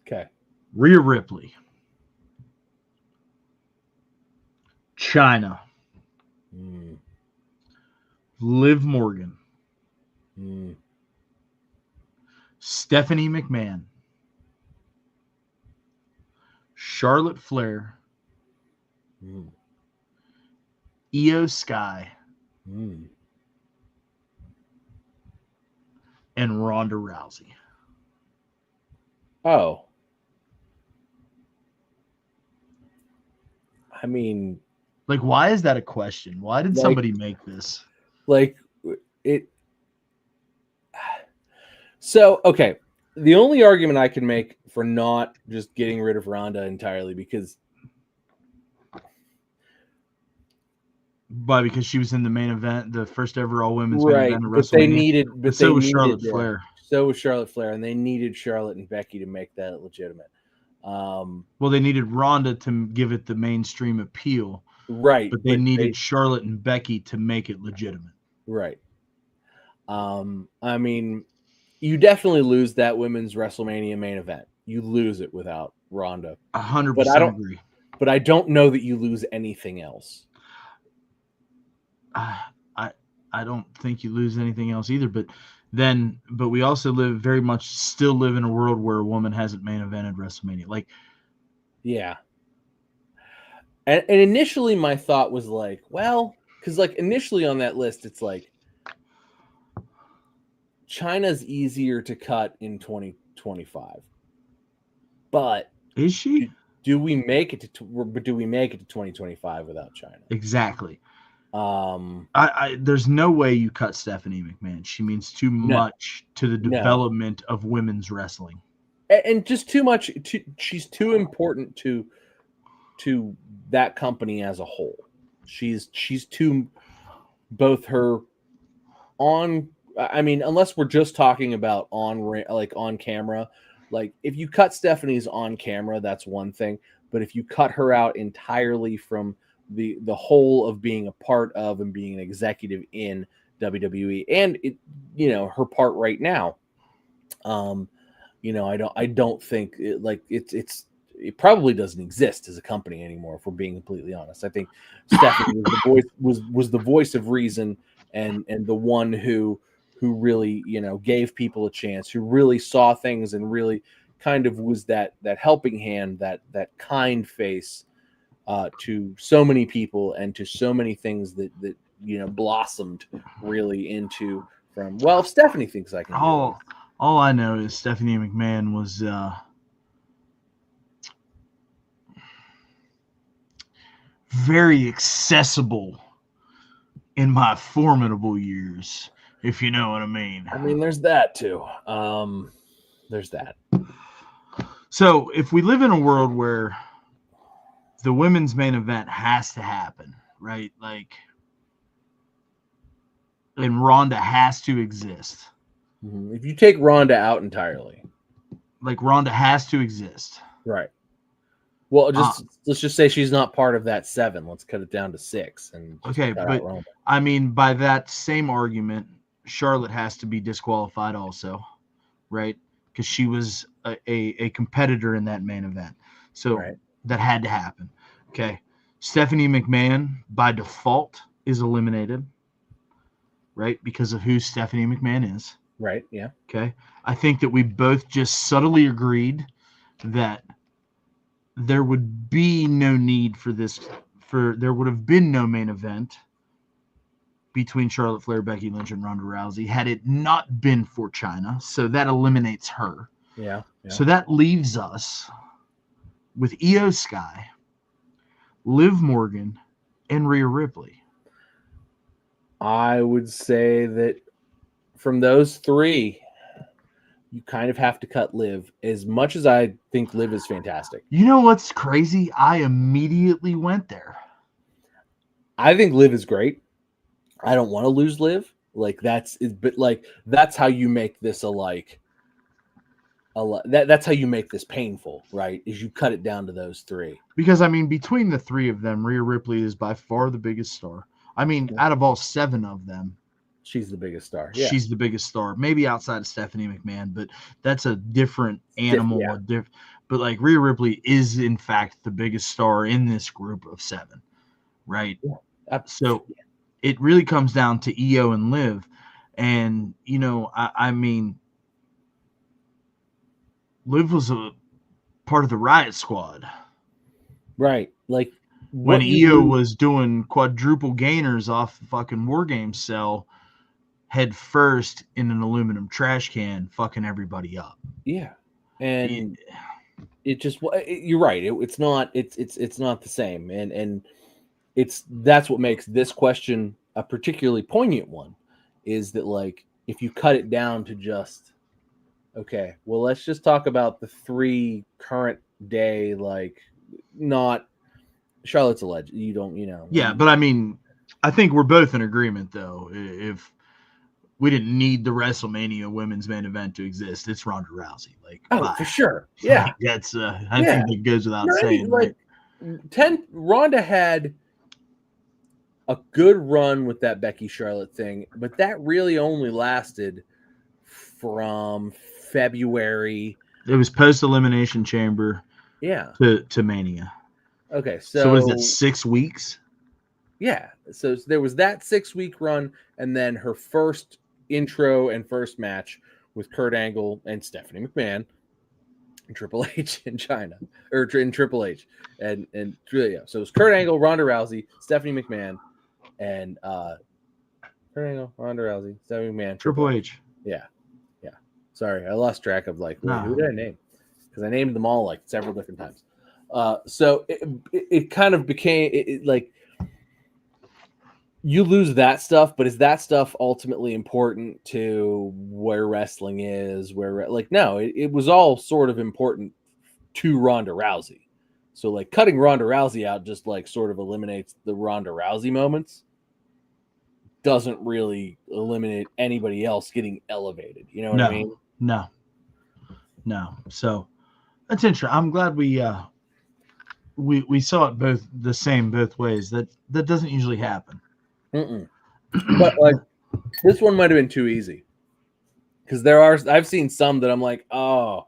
Speaker 3: Okay.
Speaker 1: Rhea Ripley. Chyna. Liv Morgan. Stephanie McMahon. Charlotte Flair. Io Sky. And Ronda Rousey.
Speaker 3: Oh. I mean,
Speaker 1: like, why is that a question? Why did somebody make this?
Speaker 3: Like, it. So, okay. The only argument I can make for not just getting rid of Ronda entirely because
Speaker 1: she was in the main event, the first ever all women's main event of WrestleMania.
Speaker 3: So was
Speaker 1: Charlotte Flair.
Speaker 3: So was Charlotte Flair, and they needed Charlotte and Becky to make that legitimate.
Speaker 1: Well, they needed Ronda to give it the mainstream appeal,
Speaker 3: right?
Speaker 1: But they needed Charlotte and Becky to make it legitimate,
Speaker 3: right? I mean, you definitely lose that women's WrestleMania main event. You lose it without Ronda.
Speaker 1: 100% agree.
Speaker 3: But I don't know that you lose anything else.
Speaker 1: I don't think you lose anything else either. But we also still live in a world where a woman hasn't main evented WrestleMania. Like,
Speaker 3: yeah. And initially my thought was like, well, because like initially on that list, it's like Chyna's easier to cut in 2025. But
Speaker 1: is she?
Speaker 3: Do we make it to 2025 without Chyna?
Speaker 1: Exactly. There's no way you cut Stephanie McMahon. She means too much to the development of women's wrestling,
Speaker 3: and just too much. She's too important to that company as a whole. She's too, both her on. I mean, unless we're just talking about on camera, like if you cut Stephanie's on camera, that's one thing. But if you cut her out entirely from the whole of being a part of and being an executive in WWE and her part right now, I don't think it probably doesn't exist as a company anymore, if we're being completely honest. I think Stephanie was the voice of reason and the one who really gave people a chance, who really saw things and really kind of was that helping hand, that kind face to so many people and to so many things that blossomed really into from, well, if Stephanie thinks I can do it.
Speaker 1: All I know is Stephanie McMahon was very accessible in my formidable years, if you know what I mean.
Speaker 3: I mean, there's that too. There's that.
Speaker 1: So if we live in a world where the women's main event has to happen, right? Like, and Ronda has to exist.
Speaker 3: If you take Ronda out entirely,
Speaker 1: like Ronda has to exist,
Speaker 3: right? Well, let's just say she's not part of that 7. Let's cut it down to 6. And
Speaker 1: okay, but I mean, by that same argument, Charlotte has to be disqualified also, right? Because she was a competitor in that main event, so that had to happen. Okay, Stephanie McMahon by default is eliminated, right? Because of who Stephanie McMahon is.
Speaker 3: Right, yeah.
Speaker 1: Okay. I think that we both just subtly agreed that there would be no need for this, there would have been no main event between Charlotte Flair, Becky Lynch, and Ronda Rousey had it not been for China. So that eliminates her.
Speaker 3: Yeah.
Speaker 1: So that leaves us with Io Sky, Liv Morgan, and Rhea Ripley.
Speaker 3: I would say that from those 3, you kind of have to cut Liv, as much as I think Liv is fantastic.
Speaker 1: You know what's crazy? I immediately went there.
Speaker 3: I think Liv is great. I don't want to lose Liv. Like that's how you make this that's how you make this painful, right? Is you cut it down to those 3.
Speaker 1: Because I mean, between the 3 of them, Rhea Ripley is by far the biggest star. I mean, out of all 7 of them,
Speaker 3: she's the biggest star. Yeah.
Speaker 1: She's the biggest star, maybe outside of Stephanie McMahon, but that's a different animal. But like Rhea Ripley is in fact the biggest star in this group of 7, right?
Speaker 3: Yeah.
Speaker 1: So it really comes down to Io and Liv, and I mean, Liv was a part of the Riot Squad,
Speaker 3: right? Like
Speaker 1: when Io was doing quadruple gainers off the fucking War Games cell, head first in an aluminum trash can, fucking everybody up.
Speaker 3: Yeah, and it just you're right. It's not not the same, and that's what makes this question a particularly poignant one. Is that like if you cut it down to just okay, well, let's just talk about the 3 current day, like not Charlotte's a legend. You don't,
Speaker 1: Yeah, but I mean, I think we're both in agreement though. If we didn't need the WrestleMania women's main event to exist, it's Ronda Rousey. Like,
Speaker 3: for sure. Yeah.
Speaker 1: Like, that's I think that goes without saying.
Speaker 3: Like, Ronda had a good run with that Becky Charlotte thing, but that really only lasted from February.
Speaker 1: It was post Elimination Chamber.
Speaker 3: Yeah.
Speaker 1: To Mania.
Speaker 3: Okay,
Speaker 1: so what is it, 6 weeks?
Speaker 3: Yeah. So there was that 6-week run, and then her first intro and first match with Kurt Angle and Stephanie McMahon and Triple H in China, or in Triple H, and yeah. So it was Kurt Angle, Ronda Rousey, Stephanie McMahon, and Kurt Angle, Ronda Rousey, Stephanie McMahon,
Speaker 1: Triple H.
Speaker 3: Yeah. Sorry, I lost track of who did I name? Because I named them all like several different times. So it kind of became like you lose that stuff, but is that stuff ultimately important to where wrestling is? No, it was all sort of important to Ronda Rousey. So like cutting Ronda Rousey out just like sort of eliminates the Ronda Rousey moments. Doesn't really eliminate anybody else getting elevated. You know what I mean?
Speaker 1: No. So that's interesting. I'm glad we saw it both the same both ways. That doesn't usually happen.
Speaker 3: But like this one might have been too easy because I've seen some that I'm like, oh,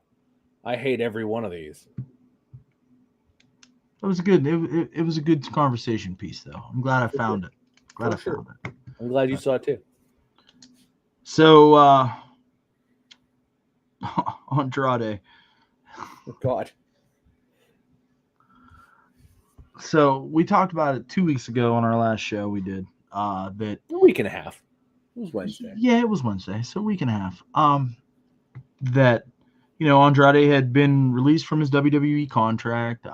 Speaker 3: I hate every one of these.
Speaker 1: It was good. It was a good conversation piece, though. I'm glad I found it. Found it.
Speaker 3: I'm glad you saw it too.
Speaker 1: So Andrade.
Speaker 3: Oh, God.
Speaker 1: So we talked about it 2 weeks ago on our last show. We did that
Speaker 3: a week and a half. It was Wednesday.
Speaker 1: Yeah, it was Wednesday. So a week and a half. That Andrade had been released from his WWE contract.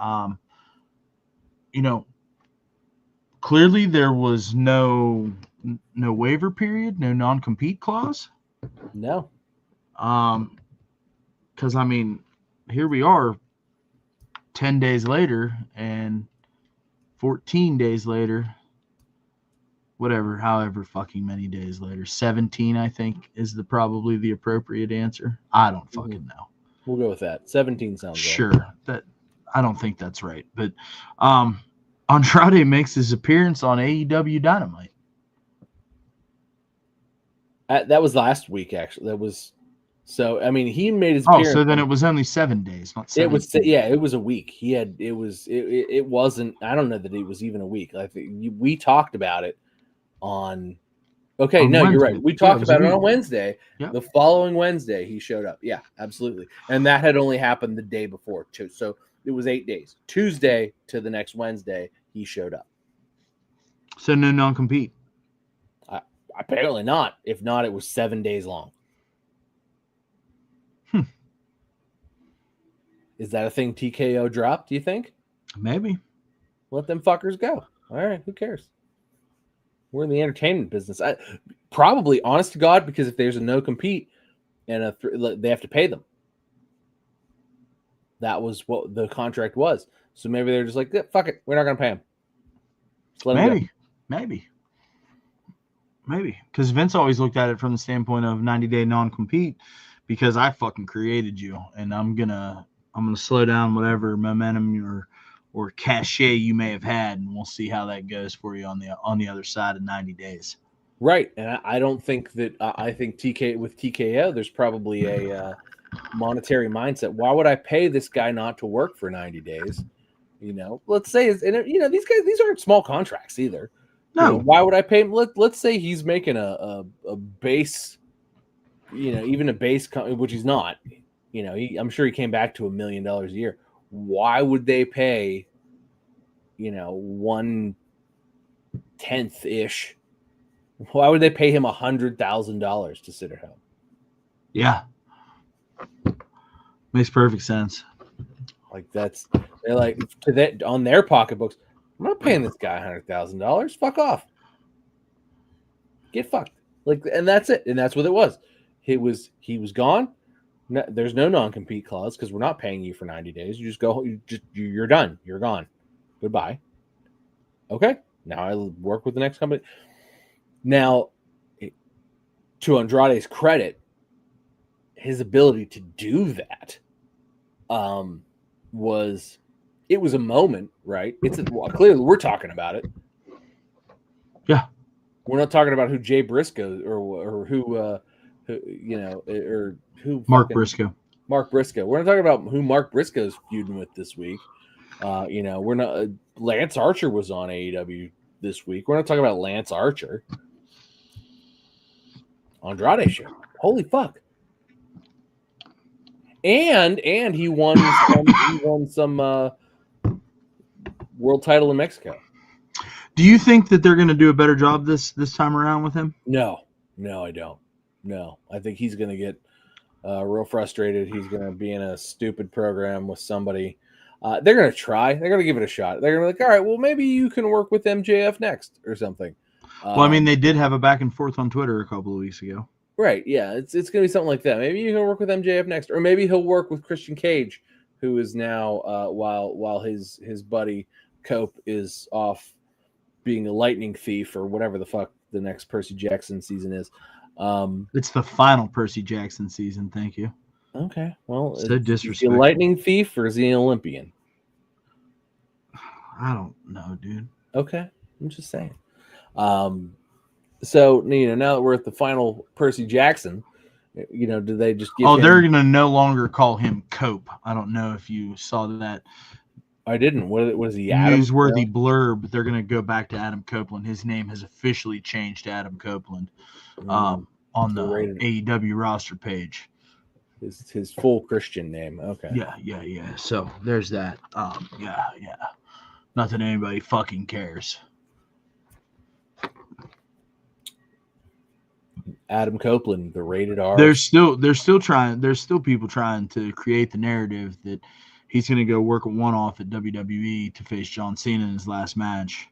Speaker 1: Clearly there was no waiver period, no non-compete clause.
Speaker 3: No.
Speaker 1: Because I mean, here we are 10 days later and 14 days later, however fucking many days later, 17 I think is probably the appropriate answer. I don't fucking know.
Speaker 3: We'll go with that. 17 sounds
Speaker 1: sure right. That I don't think that's right, but Andrade makes his appearance on AEW Dynamite.
Speaker 3: That was last week, actually. That was so. I mean, he made his appearance.
Speaker 1: Oh, so then it was only 7 days, not 7.
Speaker 3: It was a week. It wasn't. I don't know that it was even a week. I think we talked about it on. Okay, no, Wednesday. You're right. We talked about it on Wednesday. Yep. The following Wednesday, he showed up. Yeah, absolutely. And that had only happened the day before too. So it was 8 days. Tuesday to the next Wednesday, he showed up.
Speaker 1: So no non-compete.
Speaker 3: Apparently not. If not, it was 7 days long. Is that a thing TKO dropped, do you think?
Speaker 1: Maybe.
Speaker 3: Let them fuckers go. All right, who cares? We're in the entertainment business. Probably, honest to God, because if there's a no-compete and they have to pay them. That was what the contract was. So maybe they're just like, yeah, fuck it. We're not going to pay them.
Speaker 1: Maybe. Because Vince always looked at it from the standpoint of 90-day non-compete because I fucking created you and I'm gonna slow down whatever momentum or cachet you may have had, and we'll see how that goes for you on the other side of 90 days.
Speaker 3: Right, and I don't think that I think TKO there's probably a monetary mindset. Why would I pay this guy not to work for 90 days? Let's say these aren't small contracts either.
Speaker 1: No,
Speaker 3: why would I pay him? Let's say he's making a base, even a base, which he's not. I'm sure he came back to $1 million a year. Why would they pay, 1/10 ish? Why would they pay him $100,000 to sit at home?
Speaker 1: Yeah, makes perfect sense.
Speaker 3: Like they're like to that on their pocketbooks. I'm not paying this guy $100,000. Fuck off. Get fucked. And that's it. And that's what it was. He was gone. No, there's no non-compete clause because we're not paying you for 90 days. You just go. You're done. You're gone. Goodbye. Okay. Now I work with the next company. Now, to Andrade's credit, his ability to do that was. It was a moment, right? Clearly we're talking about it.
Speaker 1: Yeah,
Speaker 3: we're not talking about who Jay Briscoe or who
Speaker 1: Mark Briscoe.
Speaker 3: Mark Briscoe. We're not talking about who Mark Briscoe's feuding with this week. We're not. Lance Archer was on AEW this week. We're not talking about Lance Archer. Andrade show. Holy fuck! And he won some world title in Mexico.
Speaker 1: Do you think that they're going to do a better job this time around with him?
Speaker 3: No, I don't. No, I think he's going to get real frustrated. He's going to be in a stupid program with somebody. They're going to try. They're going to give it a shot. They're going to be like, all right, well, maybe you can work with MJF next or something.
Speaker 1: Well, I mean, they did have a back and forth on Twitter a couple of weeks ago.
Speaker 3: Right, yeah, it's gonna be something like that. Maybe he'll work with MJF next, or maybe he'll work with Christian Cage, who is now while his buddy Cope is off being a lightning thief or whatever the fuck the next Percy Jackson season is.
Speaker 1: It's the final Percy Jackson season. Thank you.
Speaker 3: Okay, well,
Speaker 1: So
Speaker 3: is he a
Speaker 1: disrespectful.
Speaker 3: lightning thief or is he an Olympian?
Speaker 1: I don't know, dude.
Speaker 3: Okay, I'm just saying. So now that we're at the final Percy Jackson, do they just give?
Speaker 1: They're gonna no longer call him Cope. I don't know if you saw that.
Speaker 3: I didn't. What is he? Adam?
Speaker 1: Newsworthy blurb. They're gonna go back to Adam Copeland. His name has officially changed to Adam Copeland on the AEW roster page.
Speaker 3: His full Christian name. Okay.
Speaker 1: Yeah. So there's that. Yeah. Not that anybody fucking cares.
Speaker 3: Adam Copeland, the rated R.
Speaker 1: There's still people trying to create the narrative that he's going to go work a one-off at WWE to face John Cena in his last match.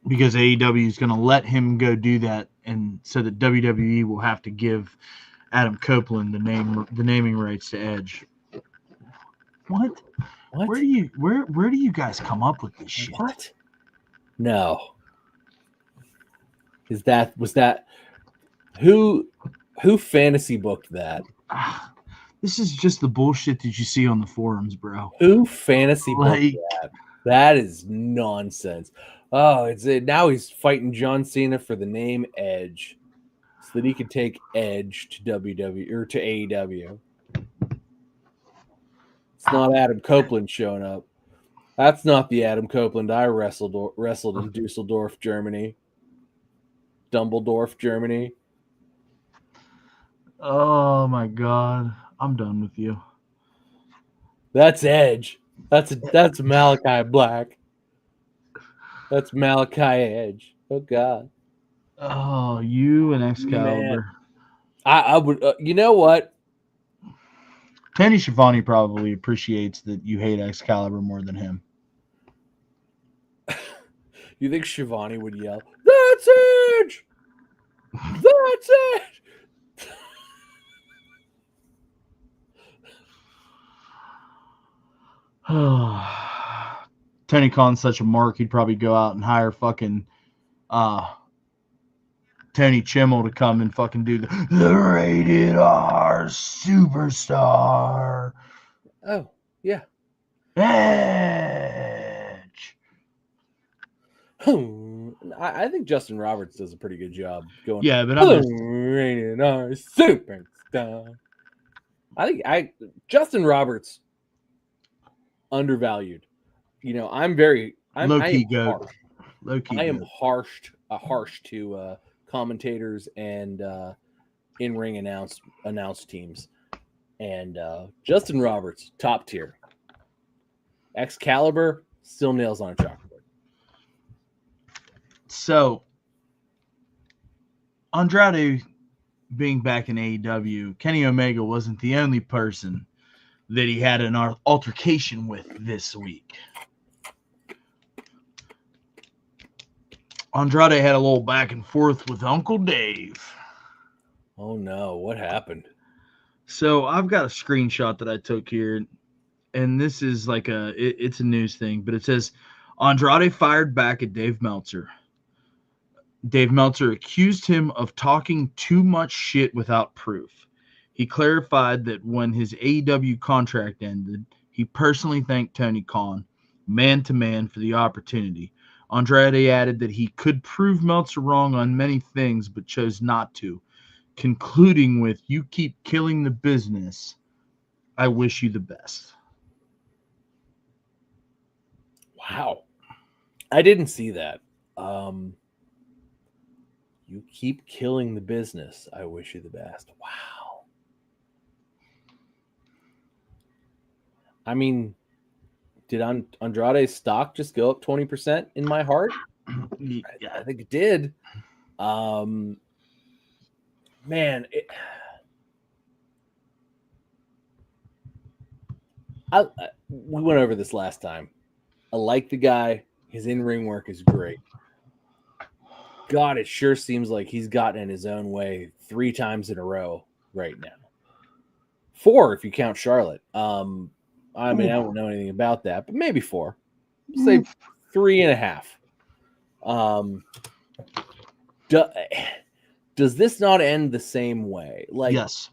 Speaker 1: Because AEW is going to let him go do that, and so that WWE will have to give Adam Copeland the naming rights to Edge. What? Where do you guys come up with this shit?
Speaker 3: What? No. Was that who fantasy booked that?
Speaker 1: This is just the bullshit that you see on the forums, bro.
Speaker 3: Who fantasy booked that? That is nonsense. Oh, now he's fighting John Cena for the name Edge, so that he could take Edge to WWE or to AEW. It's not Adam Copeland showing up. That's not the Adam Copeland I wrestled in Dusseldorf, Germany. Dumbledorf, Germany.
Speaker 1: Oh my God, I'm done with you.
Speaker 3: That's Edge. That's Malachi Black. That's Malachi Edge. Oh God.
Speaker 1: Oh, you and Excalibur.
Speaker 3: Man. I would. You know what?
Speaker 1: Tony Schiavone probably appreciates that you hate Excalibur more than him.
Speaker 3: You think Schiavone would yell, "That's Edge! That's Edge!"
Speaker 1: Tony Khan's such a mark, he'd probably go out and hire fucking Tony Chimmel to come and fucking do the rated R superstar.
Speaker 3: Oh, yeah.
Speaker 1: Edge.
Speaker 3: I think Justin Roberts does a pretty good job going.
Speaker 1: Yeah, but I'm just
Speaker 3: rated R superstar. I think Justin Roberts undervalued. I'm
Speaker 1: low-key goat. Low-key
Speaker 3: I am
Speaker 1: goat.
Speaker 3: harsh to commentators and in-ring announce teams. And Justin Roberts, top tier. Excalibur, still nails on a chalkboard.
Speaker 1: So, Andrade being back in AEW, Kenny Omega wasn't the only person that he had an altercation with this week. Andrade had a little back and forth with Uncle Dave.
Speaker 3: Oh no, what happened?
Speaker 1: So I've got a screenshot that I took here, and this is like it's a news thing, but it says Andrade fired back at Dave Meltzer. Dave Meltzer accused him of talking too much shit without proof. He clarified that when his AEW contract ended, he personally thanked Tony Khan, man to man, for the opportunity. Andrade added that he could prove Meltzer wrong on many things, but chose not to, concluding with, "You keep killing the business. I wish you the best."
Speaker 3: Wow. I didn't see that. You keep killing the business. I wish you the best. Wow. I mean, did Andrade's stock just go up 20% in my heart?
Speaker 1: Yeah,
Speaker 3: I think it did. Man, we went over this last time. I like the guy. His in-ring work is great. God, it sure seems like he's gotten in his own way 3 times in a row right now. 4 if you count Charlotte. I mean, I don't know anything about that, but maybe 4. Say 3.5. Does this not end the same way? Like,
Speaker 1: yes.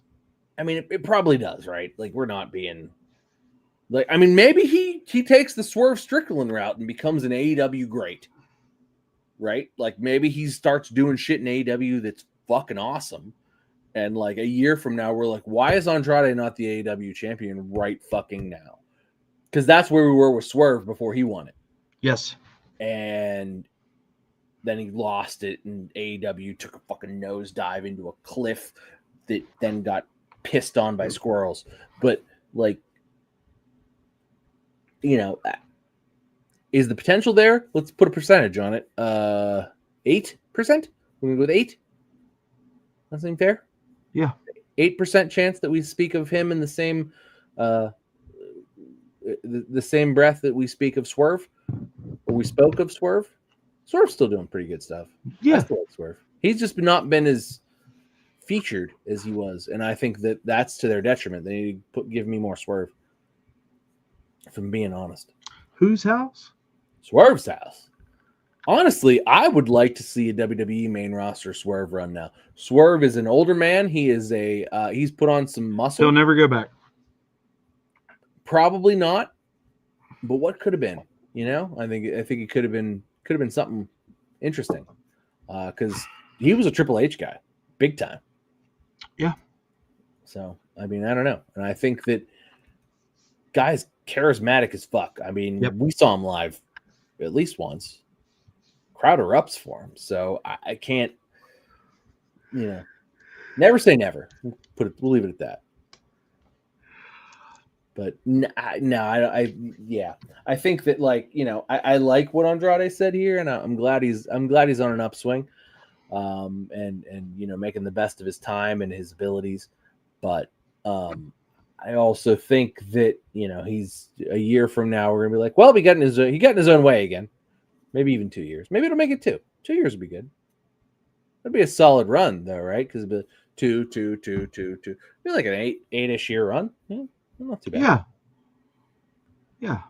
Speaker 3: I mean, it probably does, right? Like, we're not being like, I mean, maybe he takes the Swerve Strickland route and becomes an AEW great, right? Like, maybe he starts doing shit in AEW that's fucking awesome. And like a year from now, we're like, why is Andrade not the AEW champion right fucking now? Because that's where we were with Swerve before he won it.
Speaker 1: Yes.
Speaker 3: And then he lost it, and AEW took a fucking nosedive into a cliff that then got pissed on by squirrels. But, like, you know, is the potential there? Let's put a percentage on it. 8%? We're going to go with 8? That seem fair?
Speaker 1: Yeah.
Speaker 3: 8% chance that we speak of him in the same the same breath that we speak of Swerve, or we spoke of Swerve. Swerve's still doing pretty good stuff.
Speaker 1: Yeah.
Speaker 3: I still like Swerve. He's just not been as featured as he was, and I think that that's to their detriment. They need to give me more Swerve, if I'm being honest.
Speaker 1: Whose house?
Speaker 3: Swerve's house. Honestly, I would like to see a WWE main roster Swerve run now. Swerve is an older man. He is he's put on some muscle.
Speaker 1: He'll never go back.
Speaker 3: Probably not. But what could have been? You know, I think it could have been something interesting. Because he was a Triple H guy, big time.
Speaker 1: Yeah.
Speaker 3: So I mean, I don't know, and I think that guy's charismatic as fuck. I mean, we saw him live at least once. Crowd erupts for him, so I can't, you know, never say never. We'll leave it at that. But I think that, like, you know, I like what Andrade said here, and I'm glad he's on an upswing, and you know, making the best of his time and his abilities. But I also think that, you know, he's a year from now we're gonna be like, well, he got in his own way again. Maybe even 2 years. Maybe it'll make it 2. 2 years would be good. That'd be a solid run, though, right? Because it'd be 2. Be like an 8-ish year run. Yeah, not too bad.
Speaker 1: Yeah. Yeah.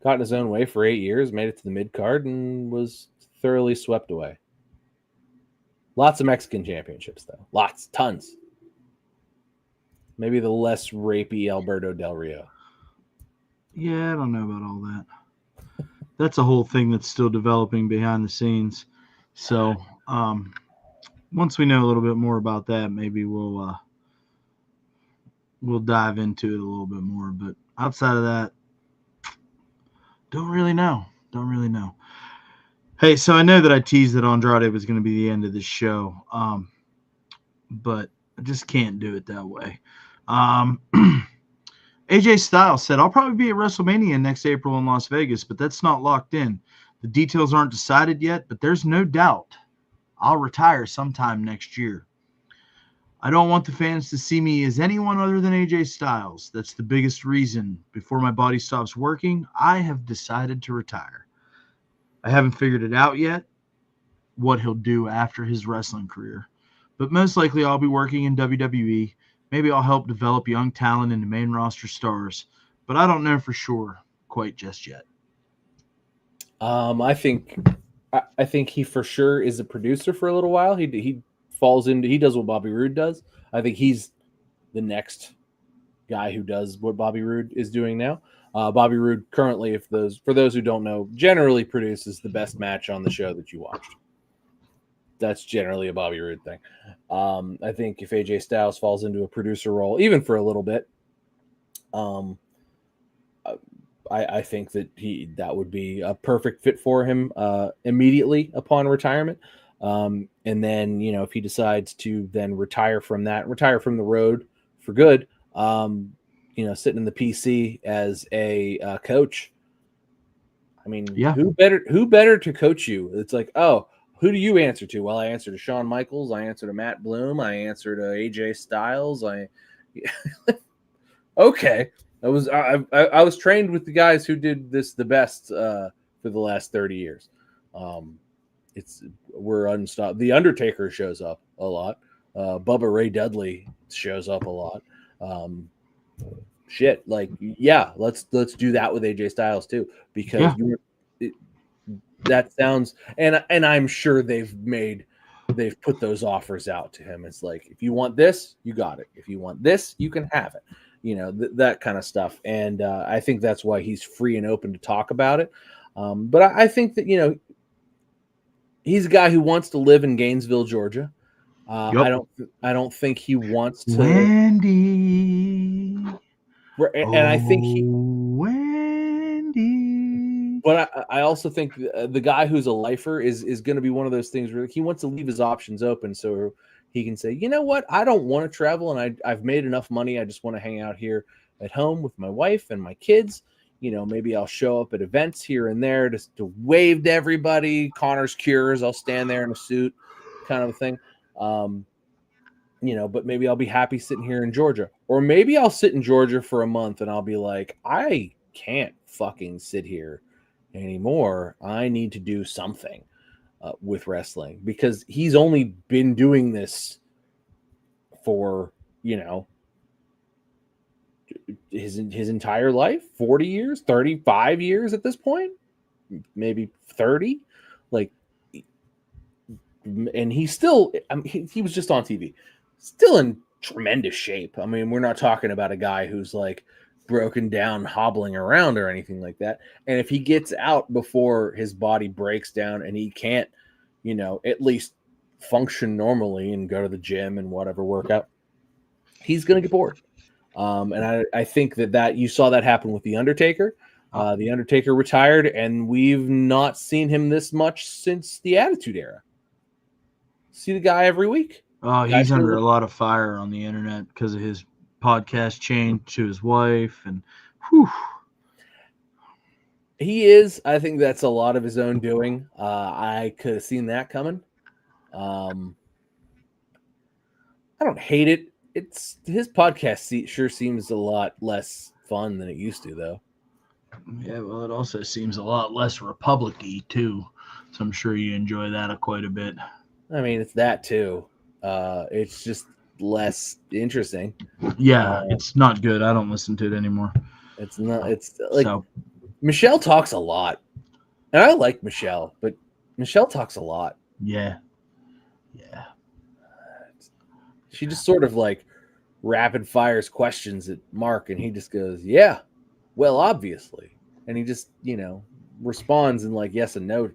Speaker 3: Got in his own way for 8 years, made it to the mid card, and was thoroughly swept away. Lots of Mexican championships, though. Lots, tons. Maybe the less rapey Alberto Del Rio.
Speaker 1: Yeah, I don't know about all that. That's a whole thing that's still developing behind the scenes. So once we know a little bit more about that, maybe we'll dive into it a little bit more. But outside of that, don't really know. Hey, so I know that I teased that Andrade was going to be the end of the show, but I just can't do it that way. AJ Styles said, I'll probably be at WrestleMania next April in Las Vegas, but that's not locked in. The details aren't decided yet, but there's no doubt I'll retire sometime next year. I don't want the fans to see me as anyone other than AJ Styles. That's the biggest reason. Before my body stops working, I have decided to retire. I haven't figured it out yet, what he'll do after his wrestling career, but most likely I'll be working in WWE. Maybe I'll help develop young talent into main roster stars, but I don't know for sure quite just yet.
Speaker 3: I think he for sure is a producer for a little while. He does what Bobby Roode does. I think he's the next guy who does what Bobby Roode is doing now. Bobby Roode currently, for those who don't know, generally produces the best match on the show that you watched. That's generally a Bobby Roode thing. I think if AJ Styles falls into a producer role, even for a little bit, I think that would be a perfect fit for him immediately upon retirement. And then, you know, if he decides to then retire from the road for good, you know, sitting in the PC as a coach. I mean,
Speaker 1: yeah.
Speaker 3: Who better to coach you? It's like, oh, who do you answer to? Well, I answer to Shawn Michaels. I answer to Matt Bloom. I answer to AJ Styles. Okay. I was trained with the guys who did this the best for the last 30 years. We're unstoppable. The Undertaker shows up a lot. Bubba Ray Dudley shows up a lot. Let's do that with AJ Styles too, because that sounds and I'm sure they've put those offers out to him. It's like, if you want this, you got it. If you want this, you can have it. That kind of stuff. And I think that's why he's free and open to talk about it. But I think that he's a guy who wants to live in Gainesville, Georgia. I don't think he wants to.
Speaker 1: Wendy.
Speaker 3: And I think
Speaker 1: Wendy.
Speaker 3: But I also think the guy who's a lifer is going to be one of those things where he wants to leave his options open so he can say, you know what, I don't want to travel and I've made enough money. I just want to hang out here at home with my wife and my kids. Maybe I'll show up at events here and there just to wave to everybody. Connor's Cures, I'll stand there in a suit, kind of a thing. But maybe I'll be happy sitting here in Georgia. Or maybe I'll sit in Georgia for a month and I'll be like, I can't fucking sit here anymore. I need to do something with wrestling, because he's only been doing this for, his entire life, 40 years, 35 years at this point, maybe 30. And he's still, he was just on TV, still in tremendous shape. I mean, we're not talking about a guy who's like broken down, hobbling around or anything like that. And if he gets out before his body breaks down and he can't, at least function normally and go to the gym and whatever workout, he's going to get bored. And I think that you saw that happen with The Undertaker. The Undertaker retired, and we've not seen him this much since the Attitude Era. See the guy every week.
Speaker 1: Oh, he's under a lot of fire on the internet because of his podcast change to his wife, and whew.
Speaker 3: He is. I think that's a lot of his own doing. I could have seen that coming. I don't hate it. It's his podcast sure seems a lot less fun than it used to, though.
Speaker 1: Yeah, well, it also seems a lot less Republic-y too, so I'm sure you enjoy that quite a bit.
Speaker 3: I mean, it's that too. It's just less interesting.
Speaker 1: Yeah, it's not good. I don't listen to it anymore.
Speaker 3: It's not. It's like Michelle talks a lot, and I like Michelle, but Michelle talks a lot.
Speaker 1: Yeah.
Speaker 3: She just sort of like rapid fires questions at Mark, and he just goes, "Yeah, well, obviously," and he just responds in like yes and no,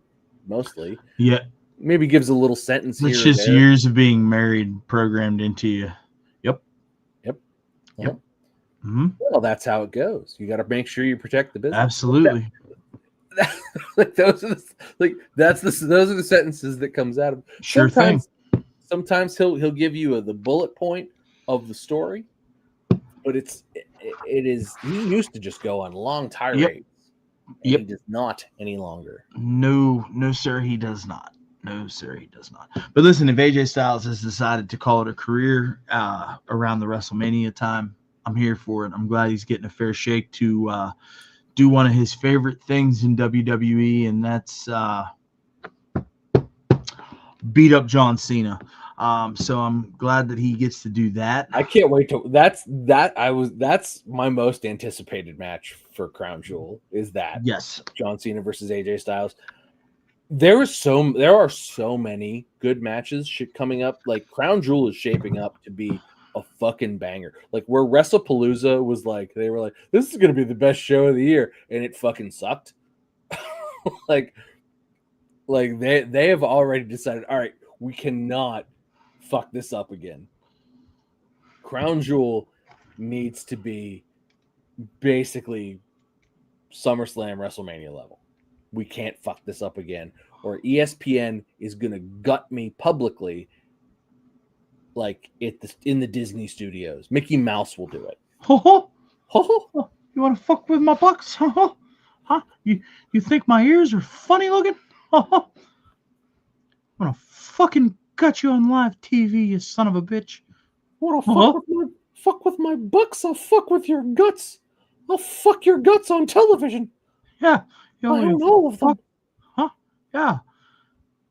Speaker 3: mostly.
Speaker 1: Yeah.
Speaker 3: Maybe gives a little sentence.
Speaker 1: It's just years of being married programmed into you. Yep. Mm-hmm.
Speaker 3: Well, that's how it goes. You got to make sure you protect the business.
Speaker 1: Absolutely.
Speaker 3: Those are the sentences that comes out of.
Speaker 1: Sure thing.
Speaker 3: Sometimes he'll give you the bullet point of the story, but it is he used to just go on long tirades. Yep. He does not any longer.
Speaker 1: No, sir, he does not. No, sir, he does not. But listen, if AJ Styles has decided to call it a career around the WrestleMania time, I'm here for it. I'm glad he's getting a fair shake to do one of his favorite things in WWE, and that's beat up John Cena. So I'm glad that he gets to do that.
Speaker 3: I can't wait to. That's my most anticipated match for Crown Jewel. Is that
Speaker 1: yes,
Speaker 3: John Cena versus AJ Styles. There are so many good matches coming up. Like Crown Jewel is shaping up to be a fucking banger. Like where WrestlePalooza was like, they were like, this is gonna be the best show of the year, and it fucking sucked. like they have already decided, all right, we cannot fuck this up again. Crown Jewel needs to be basically SummerSlam WrestleMania level. We can't fuck this up again, or ESPN is gonna gut me publicly, like in the Disney studios. Mickey Mouse will do it.
Speaker 1: You want to fuck with my bucks? Huh? You think my ears are funny looking? I'm gonna fucking gut you on live TV, you son of a bitch.
Speaker 3: Want to fuck with my bucks? I'll fuck with your guts. I'll fuck your guts on television.
Speaker 1: Yeah.
Speaker 3: I own all of them.
Speaker 1: Huh? Yeah.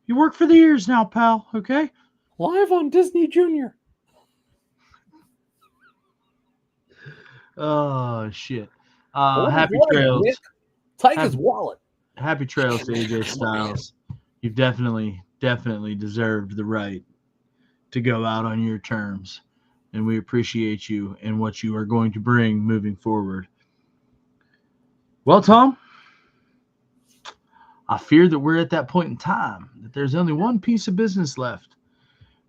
Speaker 1: You work for the ears now, pal, okay?
Speaker 3: Live on Disney Junior.
Speaker 1: Oh, shit.
Speaker 3: Hold
Speaker 1: Happy
Speaker 3: his leg,
Speaker 1: trails.
Speaker 3: Nick. Take his
Speaker 1: Happy,
Speaker 3: wallet.
Speaker 1: happy trails to AJ Styles. You've definitely deserved the right to go out on your terms. And we appreciate you and what you are going to bring moving forward. Well, Tom, I fear that we're at that point in time that there's only one piece of business left.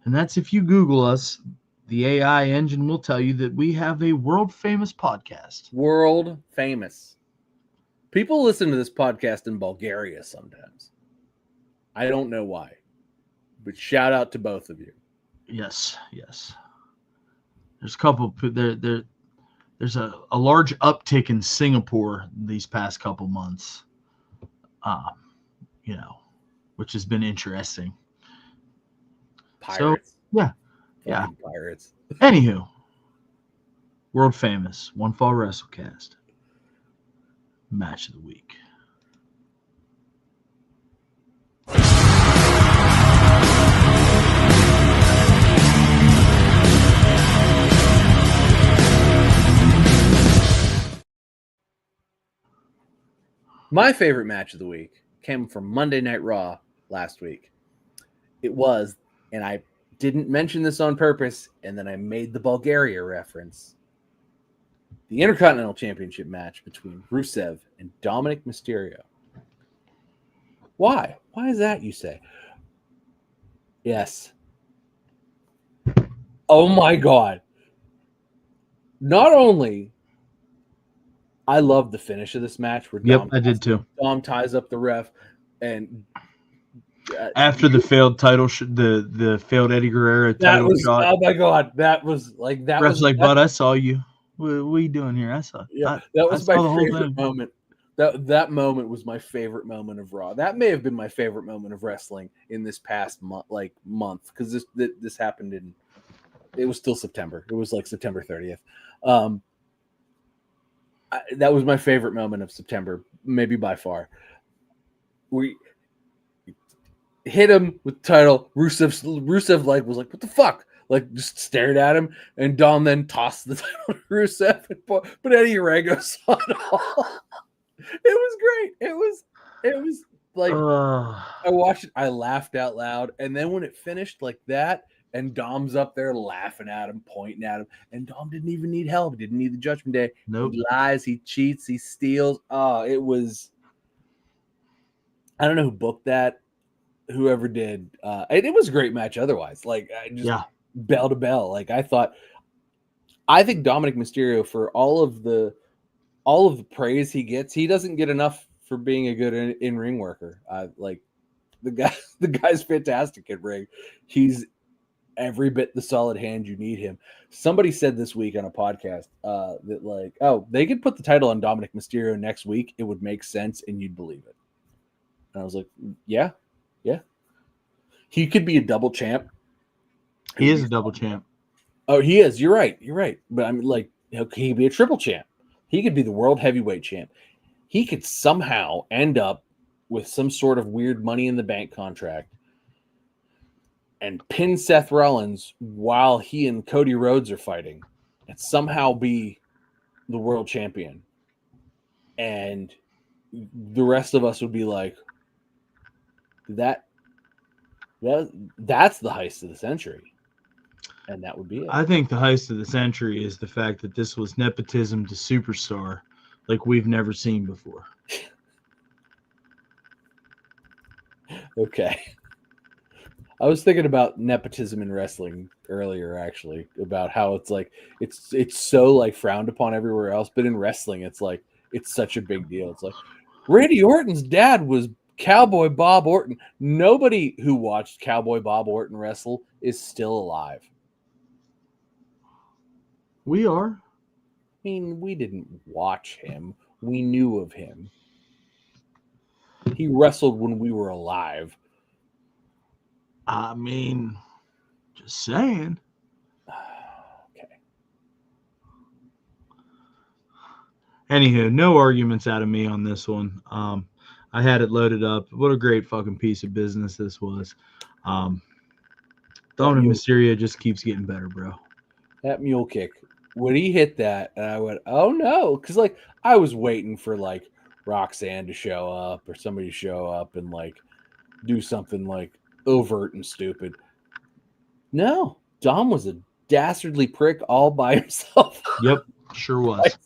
Speaker 1: And that's if you Google us, the AI engine will tell you that we have a world famous podcast.
Speaker 3: World famous. People listen to this podcast in Bulgaria sometimes. I don't know why. But shout out to both of you.
Speaker 1: Yes. There's a couple there's a large uptick in Singapore these past couple months. Which has been interesting.
Speaker 3: Pirates.
Speaker 1: So, yeah.
Speaker 3: Pirates.
Speaker 1: Anywho, world famous One Fall WrestleCast match of the week.
Speaker 3: My favorite match of the week came from Monday Night Raw last week. It was, and I didn't mention this on purpose, and then I made the Bulgaria reference. The Intercontinental Championship match between Rusev and Dominic Mysterio. Why? Why is that, you say? Yes. Oh my God. Not only I love the finish of this match where
Speaker 1: I did too.
Speaker 3: Dom ties up the ref, and
Speaker 1: after the failed title, the failed Eddie Guerrero title shot.
Speaker 3: Oh my God, that was like that.
Speaker 1: Ref's
Speaker 3: was
Speaker 1: like, bud, I saw you. What are you doing here? I saw.
Speaker 3: Yeah, that was my favorite moment. That moment was my favorite moment of Raw. That may have been my favorite moment of wrestling in this past month, because this happened in. It was still September. It was like September 30th. That was my favorite moment of September, maybe by far. We hit him with the title. Rusev like was like, what the fuck? Like just stared at him, and Dom then tossed the title to Rusev, but Eddie Guerrero saw it all. It was great. It was like I watched it, I laughed out loud, and then when it finished like that, and Dom's up there laughing at him, pointing at him, and Dom didn't even need help. He didn't need the Judgment Day.
Speaker 1: Nope.
Speaker 3: He lies, he cheats, he steals. It was. I don't know who booked that, whoever did. It was a great match otherwise. Like bell to bell. Like I think Dominic Mysterio, for all of the praise he gets, he doesn't get enough for being a good in-ring worker. Like the guy's fantastic at ring. He's every bit the solid hand you need him. Somebody said this week on a podcast that like, oh, they could put the title on Dominic Mysterio next week. It would make sense and you'd believe it. And I was like, yeah. He could be a double champ.
Speaker 1: He is a double champ.
Speaker 3: Oh, he is. You're right. But I mean, like, he could be a triple champ. He could be the world heavyweight champ. He could somehow end up with some sort of weird Money in the Bank contract and pin Seth Rollins while he and Cody Rhodes are fighting and somehow be the world champion. And the rest of us would be like, that's the heist of the century. And that would be it.
Speaker 1: I think the heist of the century is the fact that this was nepotism to superstar like we've never seen before.
Speaker 3: Okay. I was thinking about nepotism in wrestling earlier, actually, about how it's like it's so like frowned upon everywhere else, but in wrestling, it's like it's such a big deal. It's like Randy Orton's dad was Cowboy Bob Orton. Nobody who watched Cowboy Bob Orton wrestle is still alive.
Speaker 1: We are.
Speaker 3: I mean, we didn't watch him. We knew of him. He wrestled when we were alive.
Speaker 1: I mean, just saying.
Speaker 3: Okay.
Speaker 1: Anywho, no arguments out of me on this one. I had it loaded up. What a great fucking piece of business this was. Dominic Mysterio just keeps getting better, bro.
Speaker 3: That mule kick, when he hit that, and I went, oh no, because like I was waiting for like Roxanne to show up or somebody to show up and like do something like overt and stupid. No, Dom was a dastardly prick all by himself.
Speaker 1: Yep, sure was.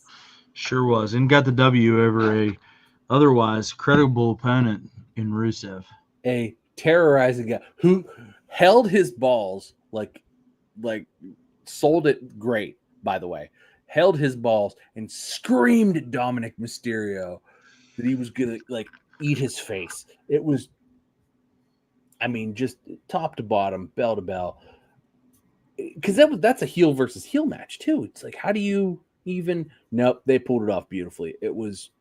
Speaker 1: Sure was. And got the W over a otherwise credible opponent in Rusev.
Speaker 3: A terrorizing guy who held his balls like sold it great, by the way. Held his balls and screamed at Dominic Mysterio that he was gonna like eat his face. It was, I mean, just top to bottom, bell to bell. Because that's a heel versus heel match too. It's like, how do you even? Nope, they pulled it off beautifully. It was.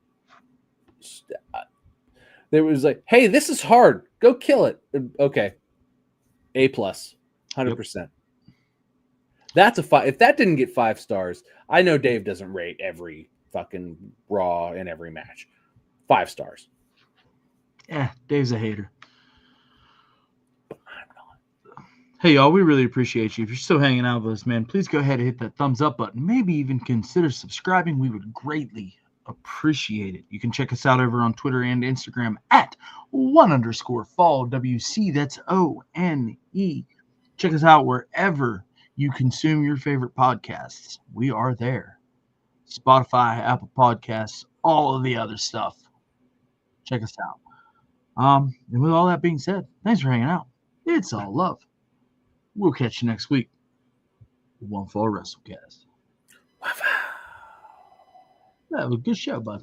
Speaker 3: There was like, hey, this is hard. Go kill it. Okay, A+, 100%. That's a 5. If that didn't get 5 stars, I know Dave doesn't rate every fucking Raw in every match. 5 stars.
Speaker 1: Yeah, Dave's a hater. Hey, y'all, we really appreciate you. If you're still hanging out with us, man, please go ahead and hit that thumbs up button. Maybe even consider subscribing. We would greatly appreciate it. You can check us out over on Twitter and Instagram at @1_FallWC. That's ONE. Check us out wherever you consume your favorite podcasts. We are there. Spotify, Apple Podcasts, all of the other stuff. Check us out. And with all that being said, thanks for hanging out. It's all love. We'll catch you next week. One Fall WrestleCast. That was a good show, bud.